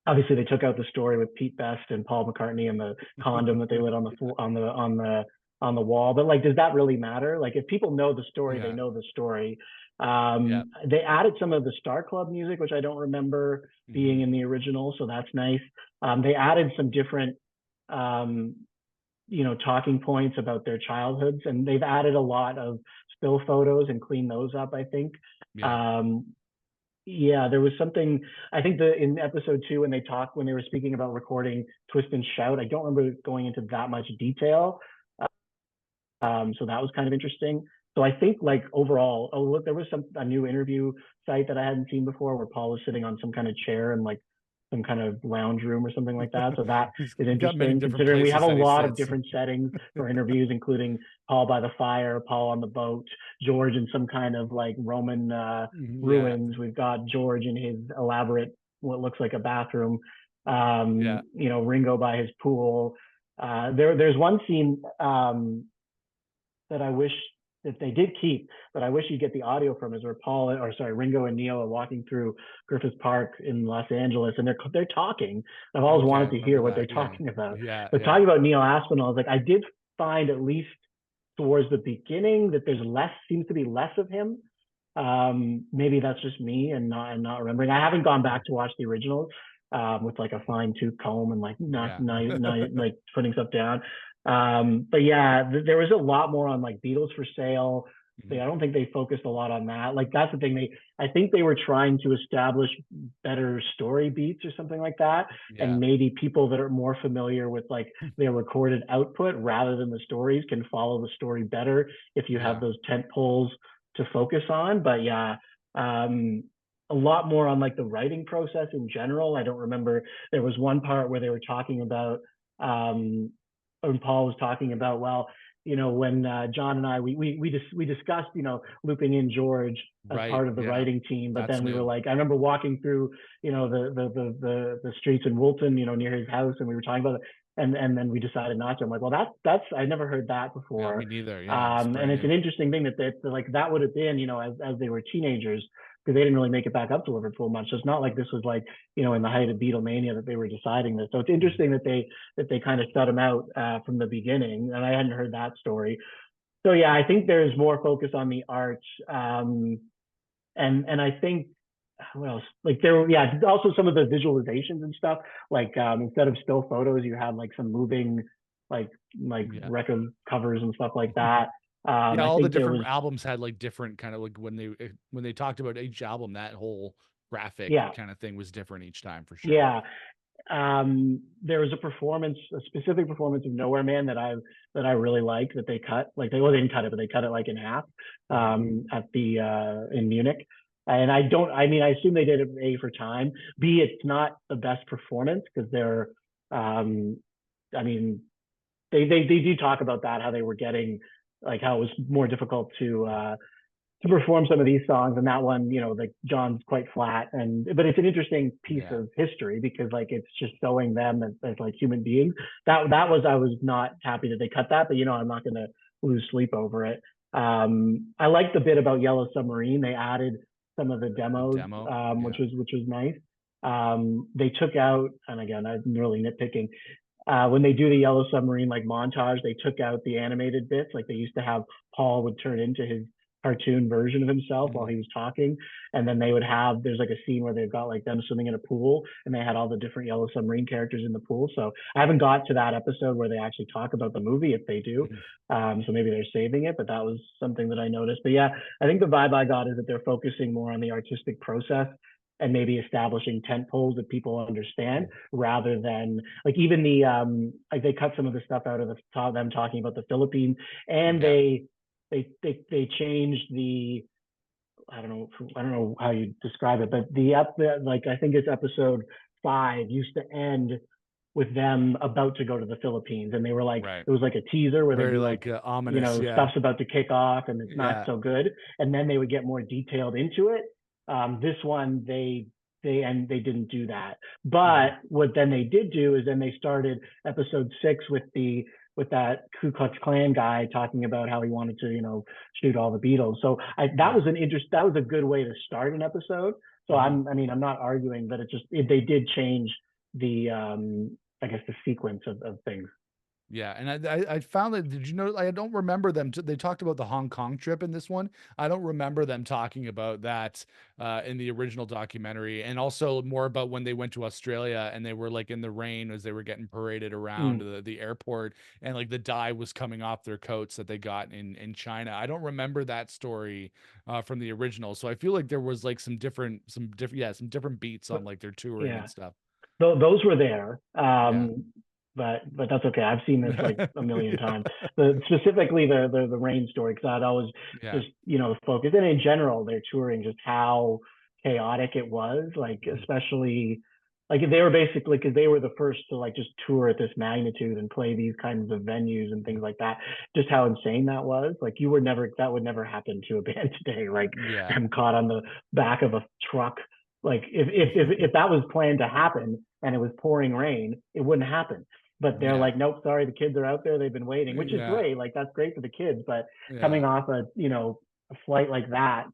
Obviously they took out the story with Pete Best and Paul McCartney and the condom that they lit on the on the wall. But like, does that really matter? Like, if people know the story, they Yeah. know the story. Yeah. They added some of the Star Club music, which I don't remember being Mhm. in the original, so that's nice. They added some different, um, talking points about their childhoods, and they've added a lot of still photos and cleaned those up, I think. Yeah. Um, yeah, there was something I think in episode 2 when they were speaking about recording Twist and Shout. I don't remember going into that much detail. So that was kind of interesting. So I think like overall, oh look, there was a new interview site that I hadn't seen before where Paul was sitting on some kind of chair in like some kind of lounge room or something like that. So that He's is got many interesting different considering we have places a that he lot of sits. different settings for interviews, including Paul by the fire, Paul on the boat, George in some kind of like Roman Mhm. Yeah. ruins. We've got George in his elaborate, what looks like a bathroom. Yeah. Ringo by his pool. There's one scene that I wish that they did keep, but I wish you get the audio from is where Ringo and Neil are walking through Griffith Park in Los Angeles, and they're talking. I've always Okay, I wanted to remember hear what they're that. Yeah. talking about. Yeah. But Yeah. talking about Neil Aspinall, I was like, I did find at least towards the beginning that seems to be less of him. Maybe that's just me and not remembering. I haven't gone back to watch the originals with like a fine tooth comb and like Yeah. not like putting stuff down. But yeah, there was a lot more on like Beatles for Sale. I Mhm. don't think they focused a lot on that. Like that's the thing. I think they were trying to establish better story beats or something like that, Yeah. and maybe people that are more familiar with like their recorded output rather than the stories can follow the story better if you have Yeah. those tent poles to focus on. But yeah, um, a lot more on like the writing process in general. I don't remember. There was one part where they were talking about, when Paul was talking about, well, when John and I we discussed, looping in George as Right. part of the Yeah. writing team, but That's then we were new. like, I remember walking through, the streets in Woolton, near his house, and we were talking about it, and then we decided not to. I'm like, well, that's I never heard that Yeah, me before. neither. Yeah, it's And brand it's new. an interesting thing that like that would have been, as they were teenagers, because they didn't really make it back up to Liverpool much. So it's not like this was like, in the height of Beatlemania that they were deciding this. So it's Mhm. interesting that they kind of shut him out from the beginning, and I hadn't heard that story. So yeah, I think there's more focus on the art, and I think what else? Like yeah, also some of the visualizations and stuff. Like instead of still photos, you have like some moving. Yeah. record covers and stuff like that. Yeah, I all the think there different was, albums had like different kind of like when they talked about each album, that whole graphic yeah, kind of thing was different each time for sure. yeah. There was a specific performance of Nowhere Man that I really liked that they cut. Like they didn't cut it, but they cut it like in half at the in Munich. And I mean, I assume they did it A for time. B, it's not the best performance because they're um, I mean, they do talk about that, how they were getting like how it was more difficult to perform some of these songs, and that one, like John's quite flat, and but it's an interesting piece Yeah. of history because like it's just showing them as like human beings. I was not happy that they cut that, but I'm not going to lose sleep over it. I like the bit about Yellow Submarine. They added some of the The demos, demo. which Yeah. was nice. They took out, and again, I'm really nitpicking, when they do the Yellow Submarine like montage, they took out the animated bits. Like they used to have Paul would turn into his cartoon version of himself while Mhm. he was talking, and then they would have there's like a scene where they've got like them swimming in a pool, and they had all the different Yellow Submarine characters in the pool. So I haven't got to that episode where they actually talk about the movie if they do. Mhm. So maybe they're saving it, but that was something that I noticed. But yeah, I think the vibe I got is that they're focusing more on the artistic process and maybe establishing tent poles that people understand rather than like even the like they cut some of the stuff out of them talking about the Philippines, and Yeah. they changed the I don't know how you describe it, but like I think it's episode 5 used to end with them about to go to the Philippines, and they were like Right. it was like a teaser where they'd Very be like, like ominous. Yeah. stuff's about to kick off and it's not Yeah. so good, and then they would get more detailed into it. This one they didn't do that, but Mhm. what then they did do is then they started episode 6 with that Ku Klux Klan guy talking about how he wanted to, shoot all the Beatles. So that Yeah. was that was a good way to start an episode. So Mhm. I mean, I'm not arguing, but they did change the, I guess the sequence of things. Yeah, and I found that. Did you know? I don't remember them. They talked about the Hong Kong trip in this one. I don't remember them talking about that in the original documentary, and also more about when they went to Australia and they were like in the rain as they were getting paraded around Mm. the airport, and like the dye was coming off their coats that they got in China. I don't remember that story from the original, so I feel like there was like some different beats on But like their touring yeah, and stuff. those were there. Yeah. But that's okay. I've seen this like a million times. Specifically the rain story, because I'd always Yeah. just focus, and in general their touring, just how chaotic it was. Like Mhm. especially like they were basically because they were the first to like just tour at this magnitude and play these kinds of venues and things like that. Just how insane that was. Like that would never happen to a band today. Like Yeah. them caught on the back of a truck. Like if that was planned to happen and it was pouring rain, it wouldn't happen. But they're Yeah. like, nope, sorry, the kids are out there. They've been waiting, which is Yeah. great. Like that's great for the kids. But coming Yeah. off a flight like that,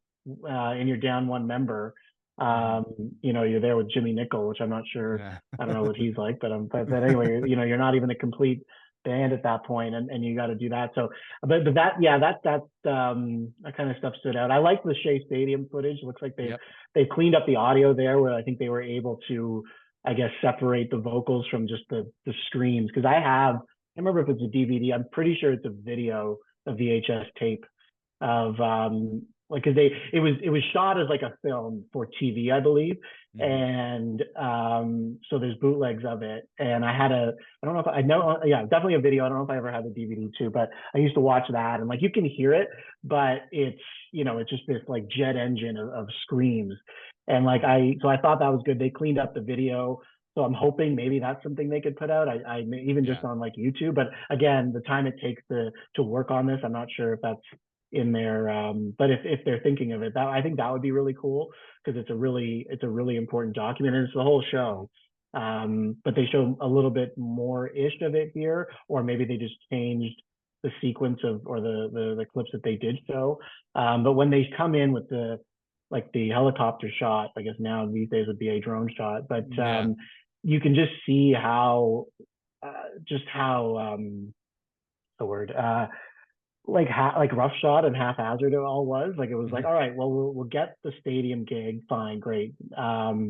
and you're down one member, Mhm. um, you're there with Jimmy Nickel, which I'm not sure. Yeah. I don't know what he's like, but anyway, you're not even a complete band at that point, and you got to do that. So, but that kind of stuff stood out. I like the Shea Stadium footage. It looks like Yep. they've cleaned up the audio there, where I think they were able to, I guess, separate the vocals from just the screams. Because I remember if it's a DVD. I'm pretty sure it's a video, a VHS tape of like because it was shot as like a film for TV, I believe, Mhm. and so there's bootlegs of it, and I don't know if I know, yeah, definitely a video. I don't know if I ever had the DVD too, but I used to watch that, and like you can hear it, but it's just this like jet engine of screams, and like so I thought that was good. They cleaned up the video. So I'm hoping maybe that's something they could put out. I even just Yeah. on like YouTube, but again, the time it takes to work on this, I'm not sure if that's in there. But if they're thinking of it, that I think that would be really cool because it's a really important document, and it's the whole show. But they show a little bit more ish of it here, or maybe they just changed the sequence of or the clips that they did show. But when they come in with the helicopter shot, I guess now these days would be a drone shot, but Yeah. you can just see how just how the word like roughshod and haphazard it all was. Like it was like, Mhm. all right, well we'll get the stadium gig, fine, great. How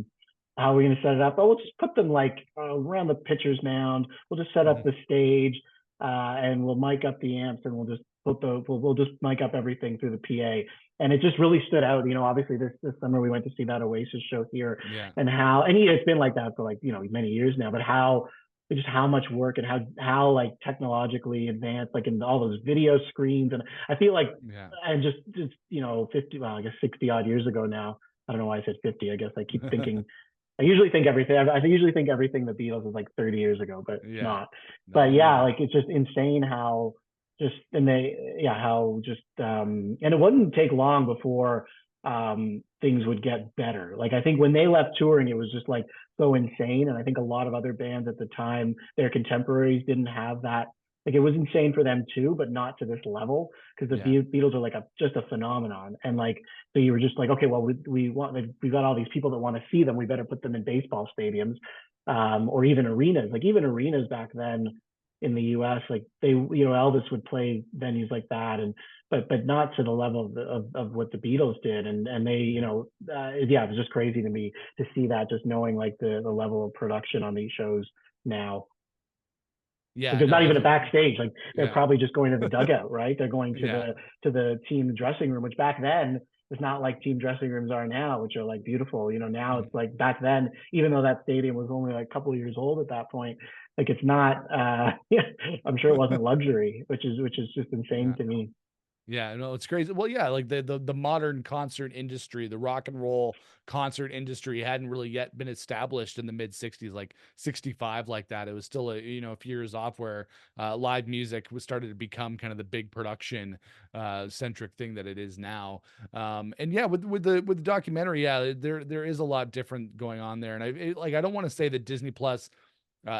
are we going to set it up? Oh, we'll just put them like around the pitcher's mound. We'll just set up Mhm. the stage. and we'll mic up the amps, and we'll just we'll just mic up everything through the PA. And it just really stood out. Obviously this summer we went to see that Oasis show here, Yeah. and it's been like that for like many years now. But how much work, and how like technologically advanced, like in all those video screens. And I feel like, Yeah. and just 50, well, I guess 60 odd years ago now. I don't know why I said 50. I guess I keep thinking, I usually think everything the Beatles is like 30 years ago, but it's Yeah. not. No, But you're yeah, right. like it's just insane how and it wouldn't take long before things would get better. Like I think when they left touring, it was just like so insane. And I think a lot of other bands at the time, their contemporaries, didn't have that. Like it was insane for them too, but not to this level, because the Yeah. Beatles are like just a phenomenon. And like, so you were just like, okay, well, we want, like, we've got all these people that want to see them. We better put them in baseball stadiums, or even arenas. Like even arenas back then in the US, like Elvis would play venues like that, and but not to the level of what the Beatles did. And they, yeah, it was just crazy to me to see that, just knowing like the level of production on these shows now. Like Yeah. there's No, not even it's a backstage. Like they're yeah. probably just going to the dugout, right? They're going to Yeah. the team dressing room, which back then it's not like team dressing rooms are now, which are like beautiful. Now Mhm. it's like back then, even though that stadium was only like a couple of years old at that point, like it's not. I'm sure it wasn't luxury, which is just insane Yeah. to me. Yeah, no, it's crazy. Well, yeah, like the modern concert industry, the rock and roll concert industry hadn't really yet been established in the mid 60s, like 65, like that. It was still a few years off where live music was started to become kind of the big production centric thing that it is now. And yeah, with the documentary, yeah, there is a lot different going on there. And I don't want to say that Disney Plus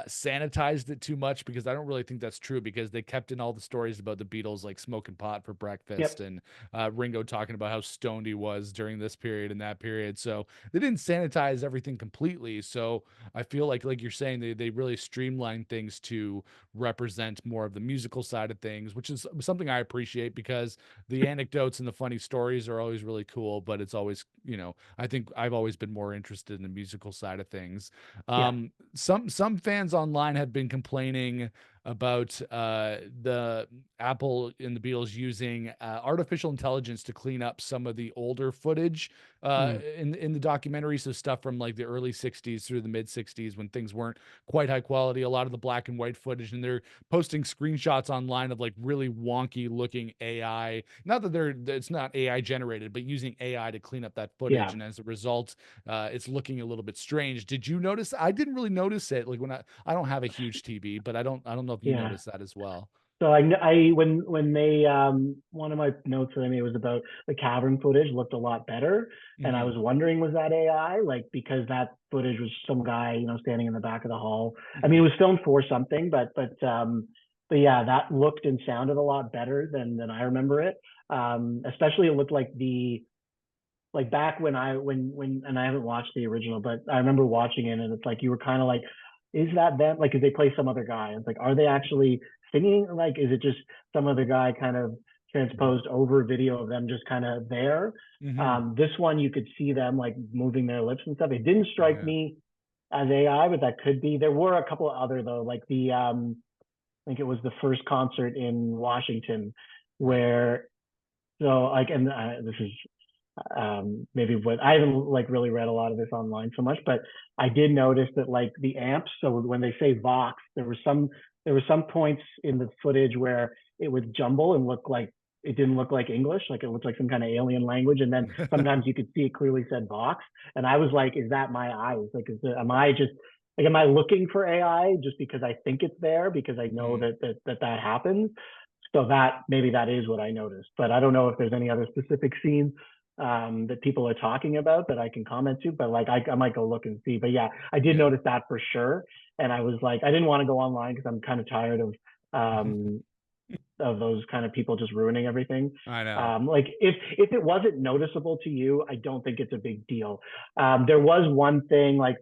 sanitized it too much, because I don't really think that's true, because they kept in all the stories about the Beatles like smoking pot for breakfast, Yep. and Ringo talking about how stoned he was during this period and that period. So they didn't sanitize everything completely. So I feel like you're saying, they really streamlined things to represent more of the musical side of things, which is something I appreciate, because the anecdotes and the funny stories are always really cool, but it's always, I think I've always been more interested in the musical side of things. Yeah. Some fans online have been complaining about the Apple and the Beatles using artificial intelligence to clean up some of the older footage Mm. in the documentary. So stuff from like the early 60s through the mid 60s, when things weren't quite high quality, a lot of the black and white footage, and they're posting screenshots online of like really wonky looking AI. Not that it's not AI generated, but using AI to clean up that footage. Yeah. And as a result, it's looking a little bit strange. Did you notice? I didn't really notice it. Like when I don't have a huge TV, but I don't know if you Yeah. noticed that as well. So when they one of my notes that I made was about the cavern footage looked a lot better, and I Hmm. was wondering, was that AI? Like because that footage was some guy standing in the back of the hall. I mean, it Hmm. was filmed for something, but yeah, that looked and sounded a lot better than I remember it. Especially it looked like back when and I haven't watched the original, but I remember watching it, and it's like you were kind of like, is that them? Like, 'cause they play some other guy. It's like, are they actually singing? Like, is it just some other guy kind of transposed over video of them just kind of there? Hmm. This one you could see them like moving their lips and stuff. It didn't strike Yeah. me as AI, but that could be. There were a couple of other though, like I think it was the first concert in Washington Right. where so like, and this is maybe what I haven't like really read a lot of this online so much, but I did notice that like the amps. So when they say Vox, there were some points in the footage where it would jumble and look like it didn't look like English, like it looked like some kind of alien language. And then sometimes you could see it clearly said Vox, and I was like, is that my eyes? Like, am I just like am I looking for AI just because I think it's there because I know Mm. that happens? So that maybe that is what I noticed, but I don't know if there's any other specific scenes that people are talking about that I can comment to, but like I might go look and see. But yeah, I did Yeah. notice that for sure. And I was like, I didn't want to go online because I'm kind of tired of those kind of people just ruining everything. I know. Like if it wasn't noticeable to you, I don't think it's a big deal. There was one thing like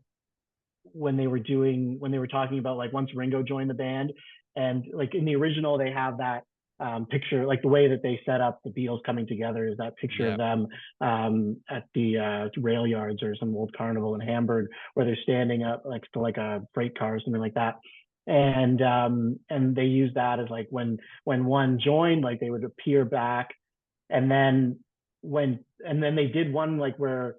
when they were talking about like once Ringo joined the band, and like in the original they have that picture, like the way that they set up the Beatles coming together is that picture of Yeah. them at the rail yards or some old carnival in Hamburg where they're standing up like to like a freight car or something like that. and they used that as like when one joined, like they would appear back, and then and then they did one like where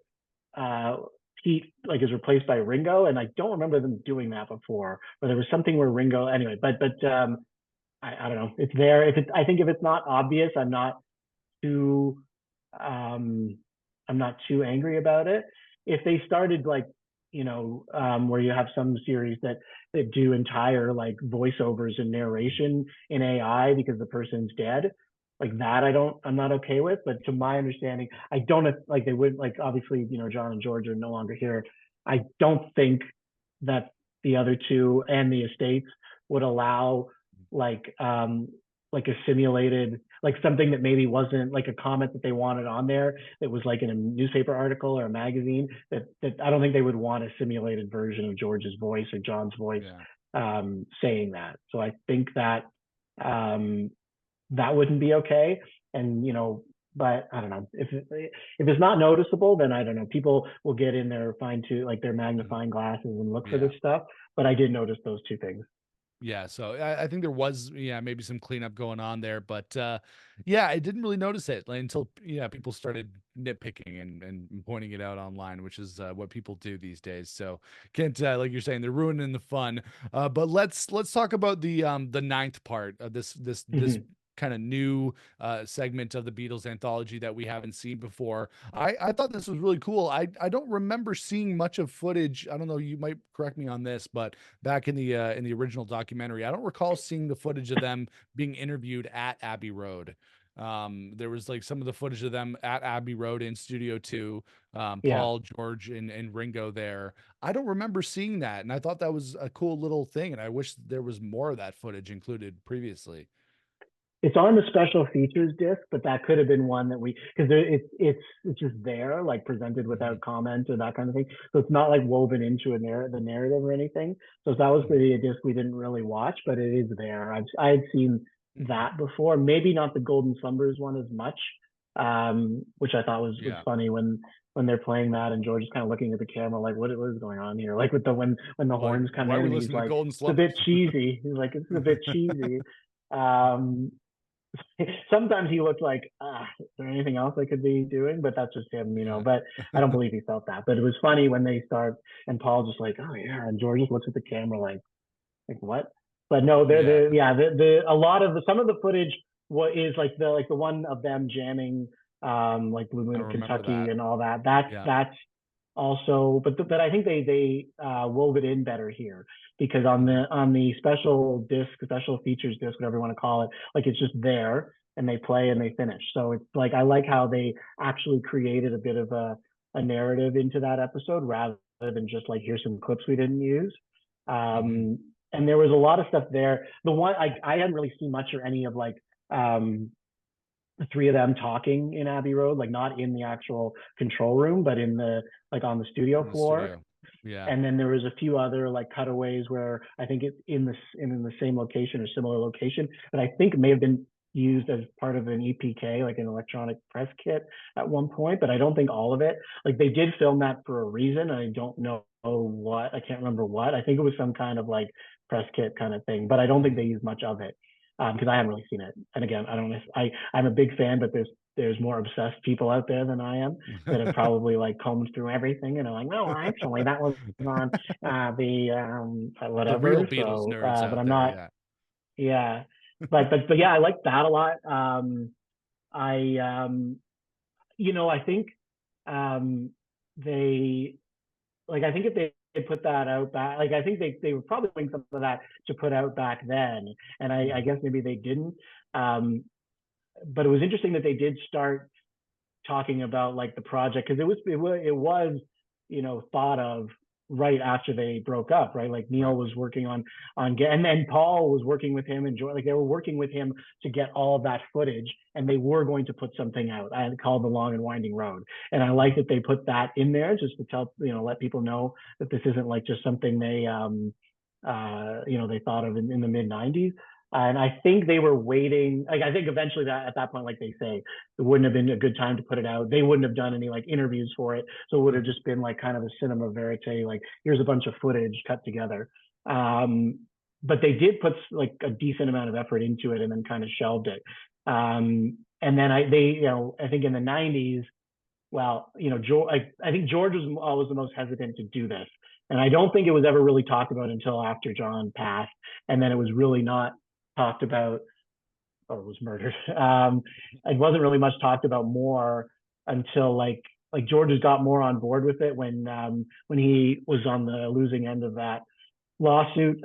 uh Pete like is replaced by Ringo, and I don't remember them doing that before, but there was something where Ringo anyway, but I don't know. It's there. If it's I think if it's not obvious, too um I'm not too angry about it. If they started like, where you have some series that do entire like voiceovers and narration in AI because the person's dead, like that I'm not okay with. But to my understanding, I don't like they would like obviously, John and George are no longer here. I don't think that the other two and the estates would allow like um like a simulated like something that maybe wasn't like a comment that they wanted on there that was like in a newspaper article or a magazine that I don't think they would want a simulated version of George's voice or John's voice Yeah. saying that. So I think that um, that wouldn't be okay. And but I don't know if it's not noticeable, then I don't know. People will get in their fine tune like their Mhm. magnifying glasses and look for Yeah. this stuff. But I did notice those two things. Yeah, so I think there was, yeah, maybe some cleanup going on there, but yeah, I didn't really notice it like, until yeah, people started nitpicking and pointing it out online, which is what people do these days. So can't like you're saying, they're ruining the fun. But let's talk about the ninth part of this Mm-hmm. kind of new segment of the Beatles anthology that we haven't seen before. I thought this was really cool. I don't remember seeing much of footage. I don't know, you might correct me on this, but back in the original documentary, I don't recall seeing the footage of them being interviewed at Abbey Road. There was like some of the footage of them at Abbey Road in Studio 2, Yeah. Paul, George, and Ringo there. I don't remember seeing that, and I thought that was a cool little thing, and I wish there was more of that footage included previously. It's on the special features disc, but that could have been one that we because it's just there, like presented Mhm, without comment or that kind of thing. So it's not like woven into the narrative or anything. So if that was mhm, maybe a disc we didn't really watch, but it is there. I had seen mhm. that before. Maybe not the Golden Slumbers one as much, which I thought was Yeah. funny when they're playing that and George is kind of looking at the camera like what is going on here? Like with the when the Like, horns come why are in we and he's listening to like Golden it's a bit Slumbers? cheesy. He's like it's a bit cheesy. Um, Sometimes he looked like, is there anything else I could be doing? But that's just him. Yeah. But I don't believe he felt that. But it was funny when they start and Paul just like, oh yeah, and George just looks at the camera like what? But no, Yeah. the a lot of some of the footage what is like the one of them jamming like Blue I Moon of remember Kentucky that. and all that. Yeah. That's also, but I think they wove it in better here because Mhm, on the special disc, special features disc, whatever you want to call it, like it's just there and they play and they finish. So it's like I like how they actually created a bit of a narrative into that episode rather than just like here's some clips we didn't use. mhm. And there was a lot of stuff there. The one I hadn't really seen much or any of like um the three of them talking in Abbey Road, like not in the actual control room, but in the like on the studio In the floor. studio. Yeah. And then there was a few other like cutaways where I think it's in the same location or similar location, but I think it may have been used as part of an EPK, like an electronic press kit at one point, but I don't think all of it. Like they did film that for a reason. I don't know what. I can't remember what. I think it was some kind of like press kit kind of thing, but I don't think they Mhm. used much of it because I haven't really seen it. And again, I don't know. If, I'm a big fan, but there's more obsessed people out there than I am that have probably like combed through everything and are like, no, actually that was on the The real whatever. Beatles So, nerds but out I'm there, not. yeah. Yeah, but yeah, I like that a lot. I I think um, they like I think if they put that out back, like I think they were probably doing some of that to put out back then, and I Mhm. guess maybe they didn't. Um, but it was interesting that they did start talking about like the project because it was thought of right after they broke up, right? Like Neil Right. was working and then Paul was working with him and like they were working with him to get all of that footage and they were going to put something out called The Long and Winding Road. And I like that they put that in there just to tell, let people know that this isn't like just something they thought of in the mid 90s. And I think they were waiting. Like I think eventually that at that point, like they say, it wouldn't have been a good time to put it out. They wouldn't have done any like interviews for it. So it would have Mhm. just been like kind of a cinema verite, like here's a bunch of footage cut together. Um, but they did put like a decent amount of effort into it and then kind of shelved it. And then I think in the 90s, well, I think George was always the most hesitant to do this. And I don't think it was ever really talked about until after John passed. And then it was really not talked about or was murdered. It wasn't really much talked about more until like George has got more on board with it when he was on the losing end of that lawsuit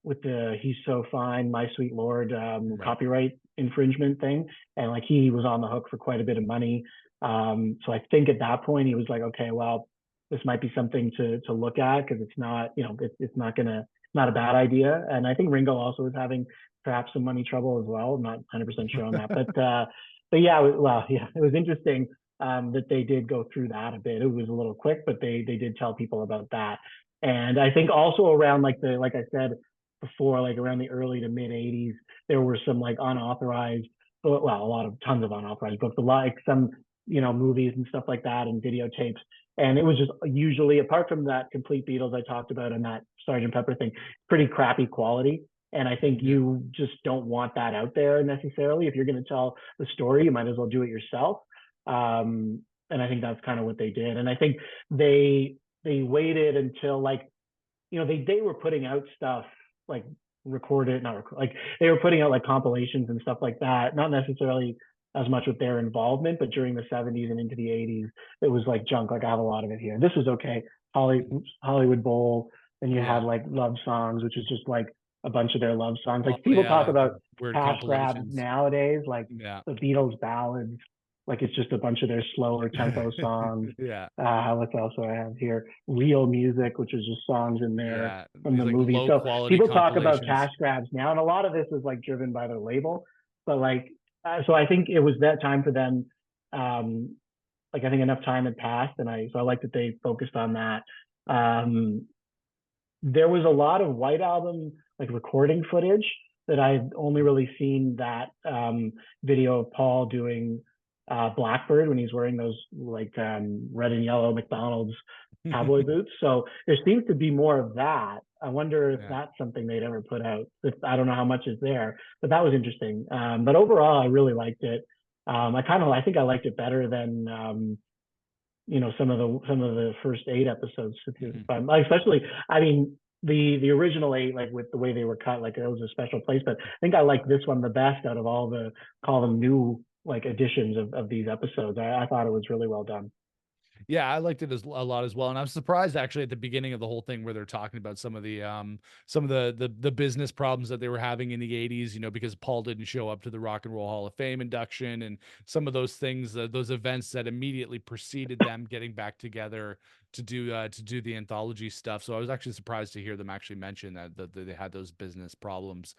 with the "He's So Fine, My Sweet Lord" Right. copyright infringement thing, and like he was on the hook for quite a bit of money. So I think at that point he was like, okay, well, this might be something to look at because it's not, it's not a bad idea. And I think Ringo also was having perhaps some money trouble as well. I'm not 100% sure on that, but yeah, well, yeah, it was interesting that they did go through that a bit. It was a little quick, but they did tell people about that. And I think also around like I said before, like around the early to mid 80s, there were some like unauthorized, well, tons of unauthorized books, like some, movies and stuff like that and videotapes. And it was just usually, apart from that Complete Beatles I talked about and that Sgt. Pepper thing, pretty crappy quality. And I think Yeah. you just don't want that out there necessarily. If you're going to tell the story, you might as well do it yourself. And I think that's kind of what they did. And I think they waited until like, they were putting out stuff like recorded, not record, like they were putting out like compilations and stuff like that, not necessarily as much with their involvement, but during the 70s and into the 80s, it was like junk. Like I have a lot of it here. This was okay. Hollywood Bowl. Then you had Yeah. like love songs, which is just like a bunch of their love songs. Oh Like people talk yeah, about the weird cash grabs compilations. nowadays, like Yeah. the Beatles ballads. Like it's just a bunch of their slower tempo songs. Yeah. What else do I have here? Real music, which is just songs in there Yeah. from These the like movie. low So quality people talk about cash compilations. grabs now, and a lot of this is like driven by their label. But like, so I think it was that time for them. Like I think enough time had passed, and I like that they focused on that. Um, there was a lot of White Album like recording footage that I've only really seen that video of Paul doing Blackbird when he's wearing those like red and yellow McDonald's cowboy boots. So there seems to be more of that. I wonder if Yeah. that's something they'd ever put out. I don't know how much is there, but that was interesting. But overall, I really liked it. I think I liked it better than some of the first 8 episodes, Mhm. especially, I mean, the original 8, like with the way they were cut, like it was a special place. But I think I like this one the best out of all the, call them, new like editions of these episodes. I thought it was really well done. Yeah, I liked it a lot as well, and I'm surprised actually at the beginning of the whole thing where they're talking about some of the business problems that they were having in the 80s, because Paul didn't show up to the Rock and Roll Hall of Fame induction and some of those things, those events that immediately preceded them getting back together to do the anthology stuff. So I was actually surprised to hear them actually mention that they had those business problems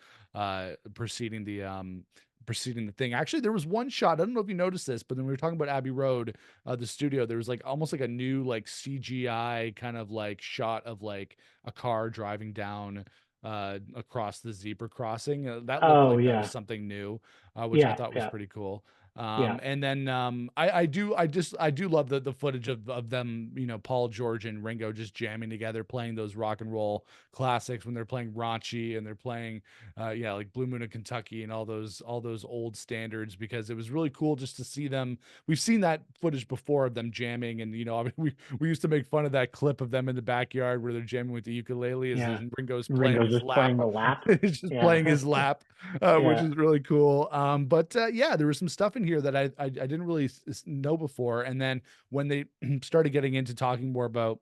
preceding the thing. Actually, there was one shot. I don't know if you noticed this, but then we were talking about Abbey Road, the studio. There was like almost like a new like CGI kind of like shot of like a car driving down across the zebra crossing. That looked Oh like that was yeah, something new, which I yeah, thought was yeah, pretty cool. yeah, And then I do love the footage of them, Paul, George, and Ringo just jamming together, playing those rock and roll classics when they're playing Raunchy and they're playing like Blue Moon of Kentucky and all those old standards, because it was really cool just to see them. We've seen that footage before of them jamming, and I mean, we used to make fun of that clip of them in the backyard where they're jamming with the ukulele as yeah. Ringo's playing Ringo's his just lap. playing the lap. He's just Yeah, playing his lap, which yeah, is really cool. But yeah, there was some stuff in here that I didn't really know before, and then when they started getting into talking more about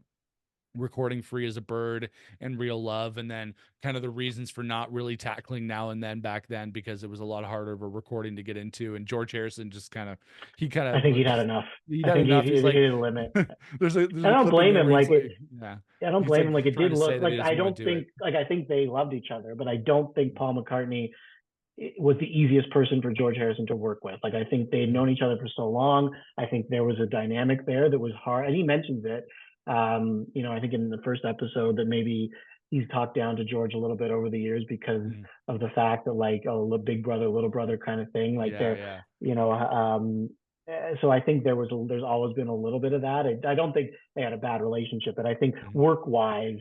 recording Free as a Bird and Real Love, and then kind of the reasons for not really tackling Now and Then back then, because it was a lot harder of a recording to get into, and George Harrison just kind of he kind I of think he'd had enough. he'd I had think enough. He's he like, hit a limit. there's I a don't clip in blame there him. where he's Like like, yeah, I don't he's blame like him. Like it trying did to say look that like, he doesn't I want don't to do it. think, like I think they loved each other, but I don't think Paul McCartney was the easiest person for George Harrison to work with. Like I think they'd known each other for so long. I think there was a dynamic there that was hard, and he mentions it. I think in the first episode that maybe he's talked down to George a little bit over the years because Mhm. of the fact that like, oh, big brother, little brother kind of thing. Like Yeah, they're, yeah. you know, so I think there's always been a little bit of that. I don't think they had a bad relationship, but I think Mhm. work wise,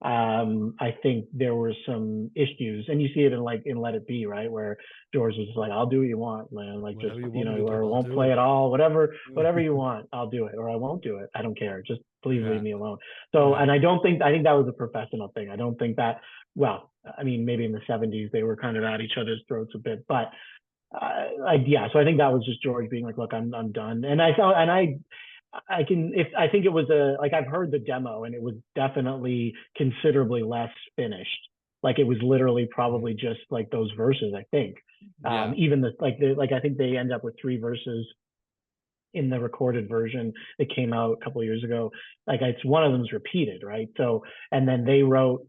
I think there were some issues, and you see it in like in Let It Be, right, where George was just like, "I'll do what you want, man. Like, just Whatever you want me to do, or I'll won't do play it. at all. Whatever you want, I'll do it, or I won't do it. I don't care. Just please leave Yeah. me alone." So, Yeah. and I think that was a professional thing. I don't think that. Well, I mean, maybe in the '70s they were kind of at each other's throats a bit, but yeah. So I think that was just George being like, "Look, I'm done." And I thought, and I can, if I think it was like I've heard the demo and it was definitely considerably less finished. Like it was literally probably just like those verses, I think. Yeah. Even like I think they end up with three verses in the recorded version that came out a couple of years ago. Like it's one of them's repeated, right? So and then they wrote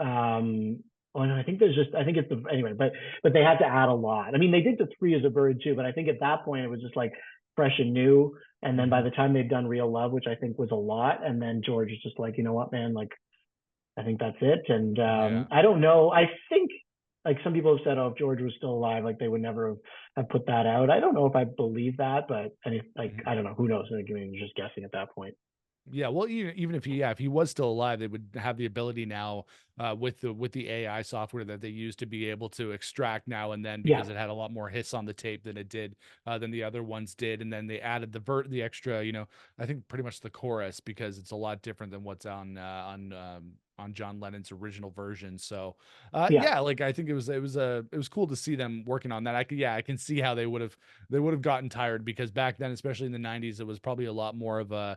well, no, I think it's anyway, but they had to add a lot. I mean, they did the three as a bird too, but I think at that point it was just like fresh and new. And then by Mhm. the time they'd done Real Love, which I think was a lot, and then George was just like, you know what, man, like I think that's it. And Yeah. I don't know. I think like some people have said, oh, if George was still alive, like they would never have put that out. I don't know if I believe that, but like Mhm. I don't know. Who knows? I mean, you're just guessing at that point. Yeah, well, even if if he was still alive, they would have the ability now with the AI software that they use to be able to extract now and then Yeah, because it had a lot more hits on the tape than it did than the other ones did, and then they added the extra, I think pretty much the chorus because it's a lot different than what's on John Lennon's original version. So, yeah, yeah, like I think it was cool to see them working on that. I can see how they would have gotten tired because back then, especially in the '90s, it was probably a lot more of a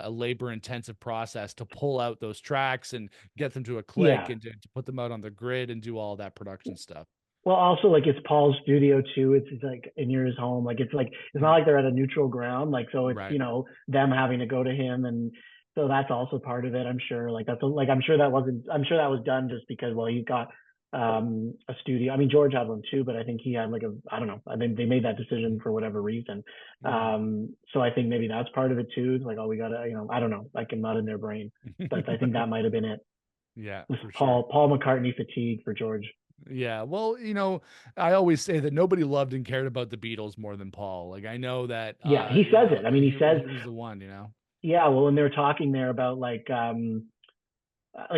labor intensive process to pull out those tracks and get them to a click yeah. and to put them out on the grid and do all that production stuff. Well, also like it's Paul's studio too. It's like near his home. Like it's not Mhm. like they're at a neutral ground. Like so it's Right. them having to go to him, and so that's also part of it. I'm sure. Like like I'm sure that wasn't. I'm sure that was done just because well he's got a studio. I mean George had one too, but I think he had like a I don't know. I think they made that decision for whatever reason. Mhm. So I think maybe that's part of it too. It's like oh we gotta I don't know. Like I'm not in their brain, but I think that might have been it. Yeah, With for sure. Paul McCartney fatigue for George. Yeah. Well, I always say that nobody loved and cared about the Beatles more than Paul. Like I know that Yeah, he says it. I mean, he says, he was the one. yeah. Well, when they were talking there about like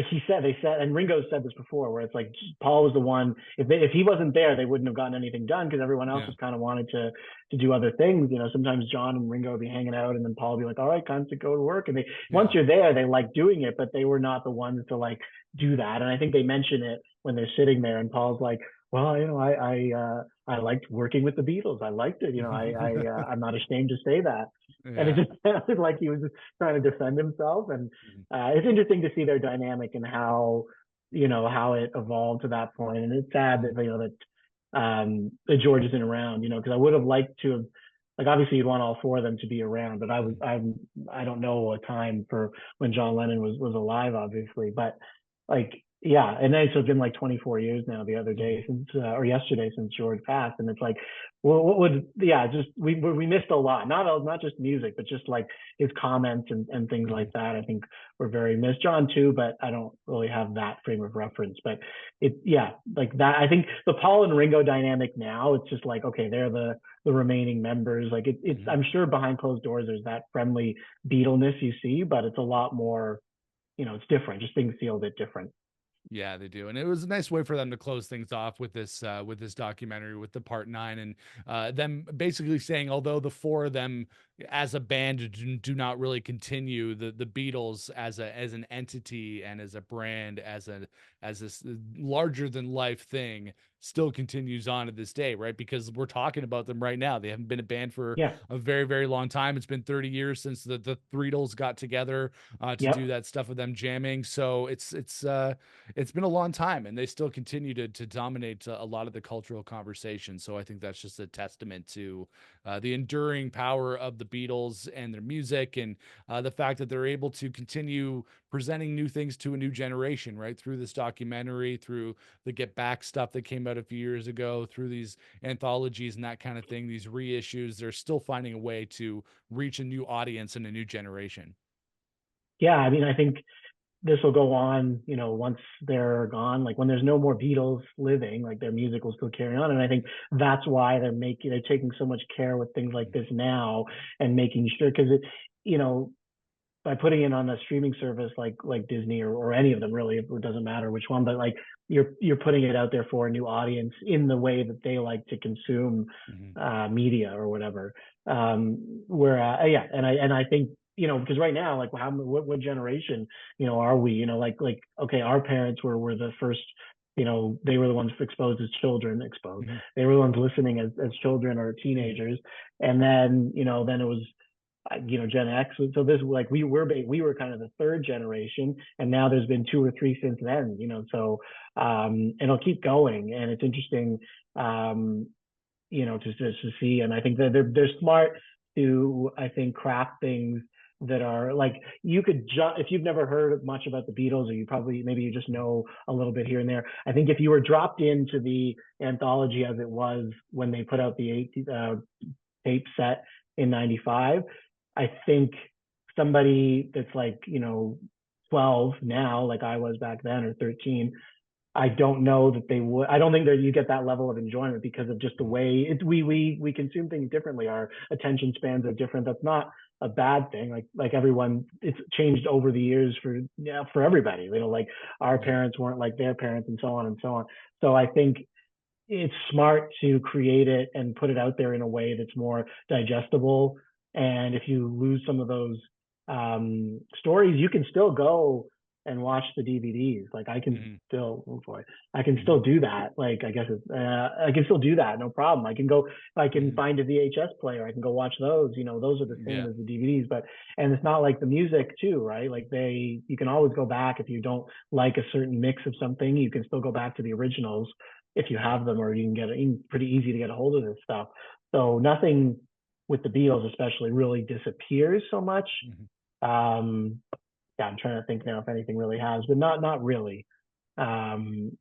he said, they said, and Ringo said this before, where it's like Paul was the one. If he wasn't there, they wouldn't have gotten anything done because everyone else Yeah. was kind of wanted to do other things. Sometimes John and Ringo would be hanging out, and then Paul would be like, "All right, time to go to work." And they once Yeah. you're there, they like doing it, but they were not the ones to like do that. And I think they mention it when they're sitting there, and Paul's like, "Well, I liked working with the Beatles. I liked it. I'm not ashamed to say that." And it Yeah. just sounded like he was just trying to defend himself. And Mhm. it's interesting to see their dynamic and how it evolved to that point. And it's sad that that George isn't around. Because I would have liked to have like obviously you'd want all four of them to be around, but I don't know a time for when John Lennon was alive, obviously, but like yeah, and then it's been like 24 years now. The other Mhm. day since or yesterday since George passed, and it's like, well, what would yeah, just we missed a lot. Not just music, but just like his comments and things like Mhm. that. I think were very missed. John too, but I don't really have that frame of reference. But yeah, like that. I think the Paul and Ringo dynamic now, it's just like okay, they're the remaining members. Like it's Mhm. I'm sure behind closed doors there's that friendly Beatleness you see, but it's a lot more. It's different. Just things feel a bit different. Yeah, they do, and it was a nice way for them to close things off with this documentary with the part nine, and them basically saying, although the four of them as a band do not really continue, the Beatles as an entity and as a brand as this larger than life thing still continues on to this day, right? Because we're talking about them right now. They haven't been a band for Yeah. a very very long time. It's been 30 years since the Beatles got together to do Yep. that stuff with them jamming. So it's been a long time and they still continue to dominate a lot of the cultural conversation. So I think that's just a testament to the enduring power of the Beatles and their music and the fact that they're able to continue presenting new things to a new generation, right? Through this documentary, through the Get Back stuff that came out a few years ago, through these anthologies and that kind of thing, these reissues, they're still finding a way to reach a new audience and a new generation. Yeah. I mean, I think this will go on, once they're gone. Like when there's no more Beatles living, like their music will still carry on. And I think that's why they're taking so much care with things like this now and making sure because you know, by putting it on a streaming service like Disney or any of them really, it doesn't matter which one, but like you're putting it out there for a new audience in the way that they like to consume Mhm. media or whatever. Where yeah, and I think because right now, like what generation are we? Like okay, our parents were the first. They were the ones exposed as children, exposed. Mhm. They were the ones listening as children or teenagers, and then then it was Gen X. So this like we were kind of the third generation, and now there's been two or three since then. So and it'll keep going, and it's interesting, to see. And I think that they're smart to craft things that are like you could if you've never heard much about the Beatles, or maybe you just know a little bit here and there. I think if you were dropped into the anthology as it was when they put out the tape set in '95, I think somebody that's like 12 now, like I was back then, or 13, I don't know that they would. I don't think that you get that level of enjoyment because of just the way we consume things differently. Our attention spans are different. That's not a bad thing. Like everyone, it's changed over the years for everybody. Like our Yeah. parents weren't like their parents, and so on and so on. So I think it's smart to create it and put it out there in a way that's more digestible. And if you lose some of those stories, you can still go and watch the DVDs. Like I can Mhm. still, oh boy, I can Mhm. still do that. Like I guess I can still do that, no problem. I can go, if I can Mhm. find a VHS player, I can go watch those. Those are the same Yeah. as the DVDs. And it's not like the music too, right? Like you can always go back if you don't like a certain mix of something. You can still go back to the originals if you have them, or you can get it pretty easy to get a hold of this stuff. So nothing with the Beatles, especially, really disappears so much. Mhm. Um, yeah, I'm trying to think now if anything really has, but not really. Um,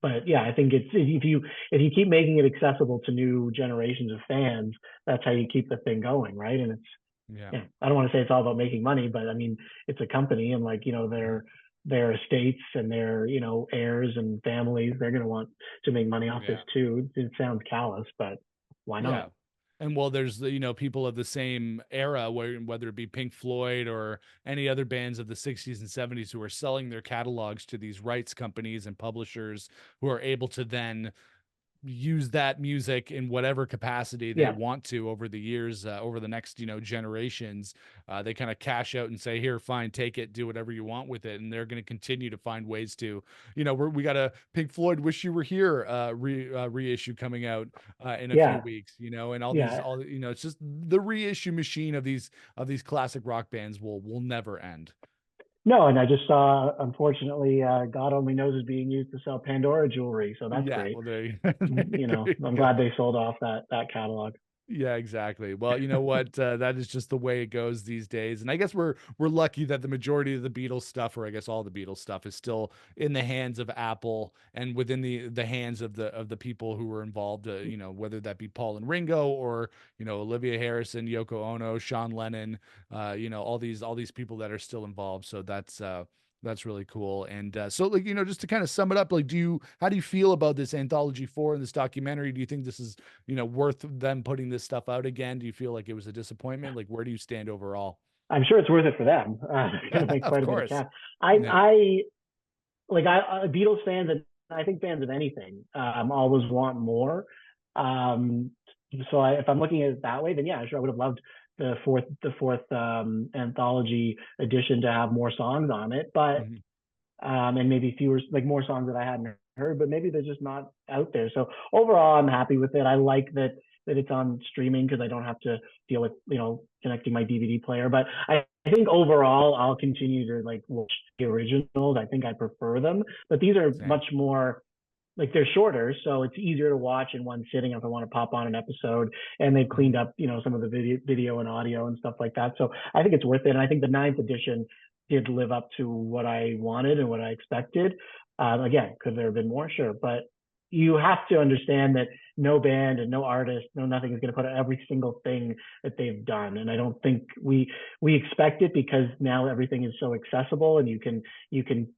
but yeah, I think it's if you keep making it accessible to new generations of fans, that's how you keep the thing going, right? And it's Yeah. yeah, I don't want to say it's all about making money, but I mean, it's a company, and like, their estates and their, heirs and families, they're going to want to make money off this Yeah. too. It sounds callous, but why Yeah. not? And well, there's people of the same era, whether it be Pink Floyd or any other bands of the 60s and 70s who are selling their catalogs to these rights companies and publishers who are able to then use that music in whatever capacity they Yeah. want to over the years, over the next generations. They kind of cash out and say, here, fine, take it, do whatever you want with it. And they're going to continue to find ways to we got a Pink Floyd Wish You Were Here reissue coming out in a few Yeah. weeks, and all these Yeah. all it's just the reissue machine of these classic rock bands will never end. No, and I just saw, unfortunately, God Only Knows is being used to sell Pandora jewelry. So that's Yeah, great. well, there you I'm go. glad they sold off that catalog. Yeah, exactly. Well, you know what? That is just the way it goes these days. And I guess we're lucky that the majority of the Beatles stuff, or I guess all the Beatles stuff, is still in the hands of Apple and within the hands of the people who were involved. Whether that be Paul and Ringo, or Olivia Harrison, Yoko Ono, Sean Lennon. All these people that are still involved. So that's really cool. And so, like, just to kind of sum it up, like, how do you feel about this anthology 4 and this documentary? Do you think this is worth them putting this stuff out again? Do you feel like it was a disappointment? Like, where do you stand overall? I'm sure it's worth it for them. They're going to make Of quite a bit of course. cash. Yeah. Beatles fans, and I think fans of anything, always want more. Um, if I'm looking at it that way, then yeah, sure, I would have loved the fourth anthology edition to have more songs on it, but Mhm. and maybe fewer, like more songs that I hadn't heard, but maybe they're just not out there. So overall, I'm happy with it. I like that it's on streaming because I don't have to deal with connecting my DVD player. But I think overall, I'll continue to like watch the originals. I think I prefer them, but these are Same. much more like they're shorter, so it's easier to watch in one sitting if I want to pop on an episode. And they've Mhm. cleaned up, some of the video and audio and stuff like that. So I think it's worth it. And I think the ninth edition did live up to what I wanted and what I expected. Again, could there have been more? Sure, but you have to understand that no band and no artist, no nothing is going to put out every single thing that they've done. And I don't think we expect it because now everything is so accessible and you can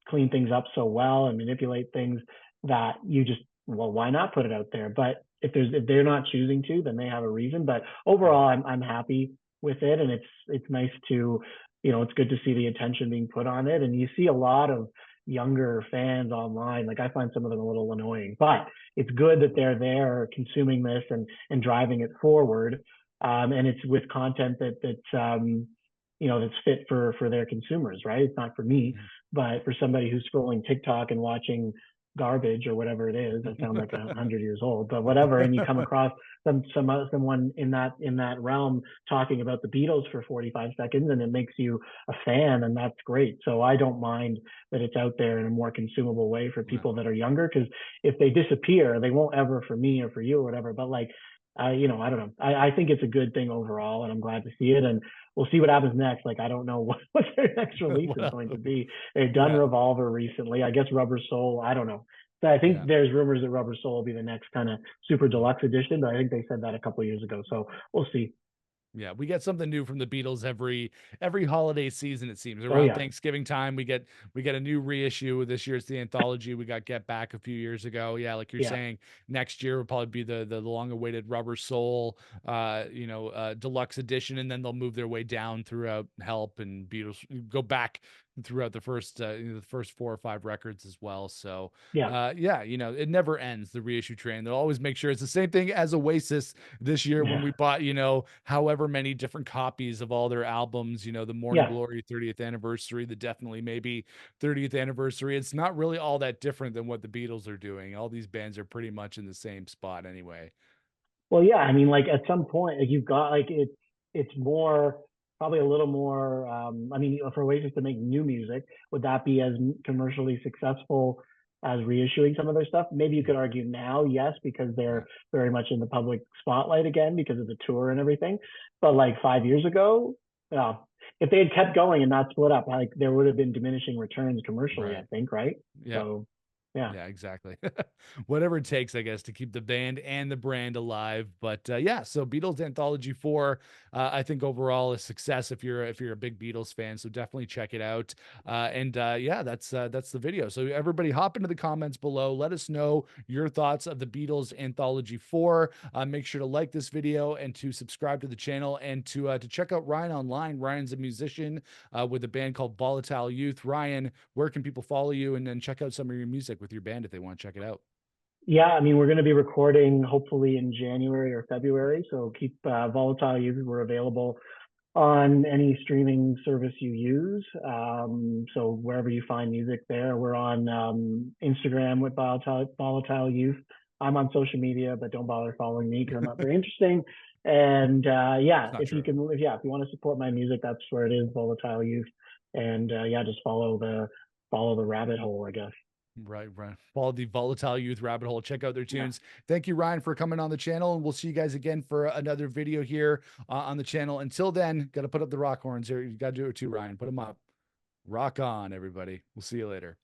clean things up so well and manipulate things that you just, well, why not put it out there? But if they're not choosing to, then they have a reason. But Mhm. overall, I'm happy with it, and it's nice to it's good to see the attention being put on it. And you see a lot of younger fans online. Like I find some of them a little annoying, but it's good that they're there consuming this and driving it forward. And it's with content that's fit for their consumers, right? It's not for me, but for somebody who's scrolling TikTok and watching garbage or whatever it is. I sound like 100 years old, but whatever. And you come across someone in that realm talking about the Beatles for 45 seconds, and it makes you a fan, and that's great. So I don't mind that it's out there in a more consumable way for people that are younger, because if they disappear, they won't ever for me or for you or whatever. But like, I don't know. I think it's a good thing overall, and I'm glad to see it. And we'll see what happens next. Like, I don't know what their next release is going to be. They've done Revolver recently. I guess Rubber Soul. I don't know. So I think there's rumors that Rubber Soul will be the next kind of super deluxe edition, but I think they said that a couple of years ago. So we'll see. Yeah, we get something new from the Beatles every holiday season, it seems. Around Thanksgiving time, we get a new reissue. This year's the anthology. We got Get Back a few years ago. Yeah, like you're saying, next year will probably be the long-awaited Rubber Soul deluxe edition, and then they'll move their way down throughout Help and Beatles, go back throughout the first 4 or 5 records as well. So it never ends, the reissue train. They'll always make sure it's the same thing as Oasis this year when we bought however many different copies of all their albums, the Morning Glory 30th anniversary, the Definitely Maybe 30th anniversary. It's not really all that different than what the Beatles are doing. All these bands are pretty much in the same spot anyway. Well, yeah, I mean, like at some point, like you've got like it's more, probably a little more. I mean, for Oasis to make new music, would that be as commercially successful as reissuing some of their stuff? Maybe you could argue now, yes, because they're very much in the public spotlight again because of the tour and everything. But like 5 years ago, if they had kept going and not split up, like there would have been diminishing returns commercially, I think, right? Yeah. So yeah, exactly. Whatever it takes, I guess, to keep the band and the brand alive. But so Beatles Anthology 4, I think overall a success if you're a big Beatles fan. So definitely check it out. That's the video. So everybody hop into the comments below. Let us know your thoughts of the Beatles Anthology 4. Make sure to like this video and to subscribe to the channel, and to check out Ryan online. Ryan's a musician with a band called Volatile Youth. Ryan, where can people follow you and then check out some of your music with your band if they want to check it out? Yeah, I mean, we're going to be recording hopefully in January or February. So keep Volatile Youth. We're available on any streaming service you use. So wherever you find music there, we're on Instagram with Volatile Youth. I'm on social media, but don't bother following me because I'm not very interesting. And if you want to support my music, that's where it is, Volatile Youth. And just follow the rabbit hole, I guess. Right. Follow the Volatile Youth rabbit hole. Check out their tunes. Thank you, Ryan, for coming on the channel, and we'll see you guys again for another video here on the channel. Until then, got to put up the rock horns here. You got to do it too, Ryan. Put them up. Rock on, everybody. We'll see you later.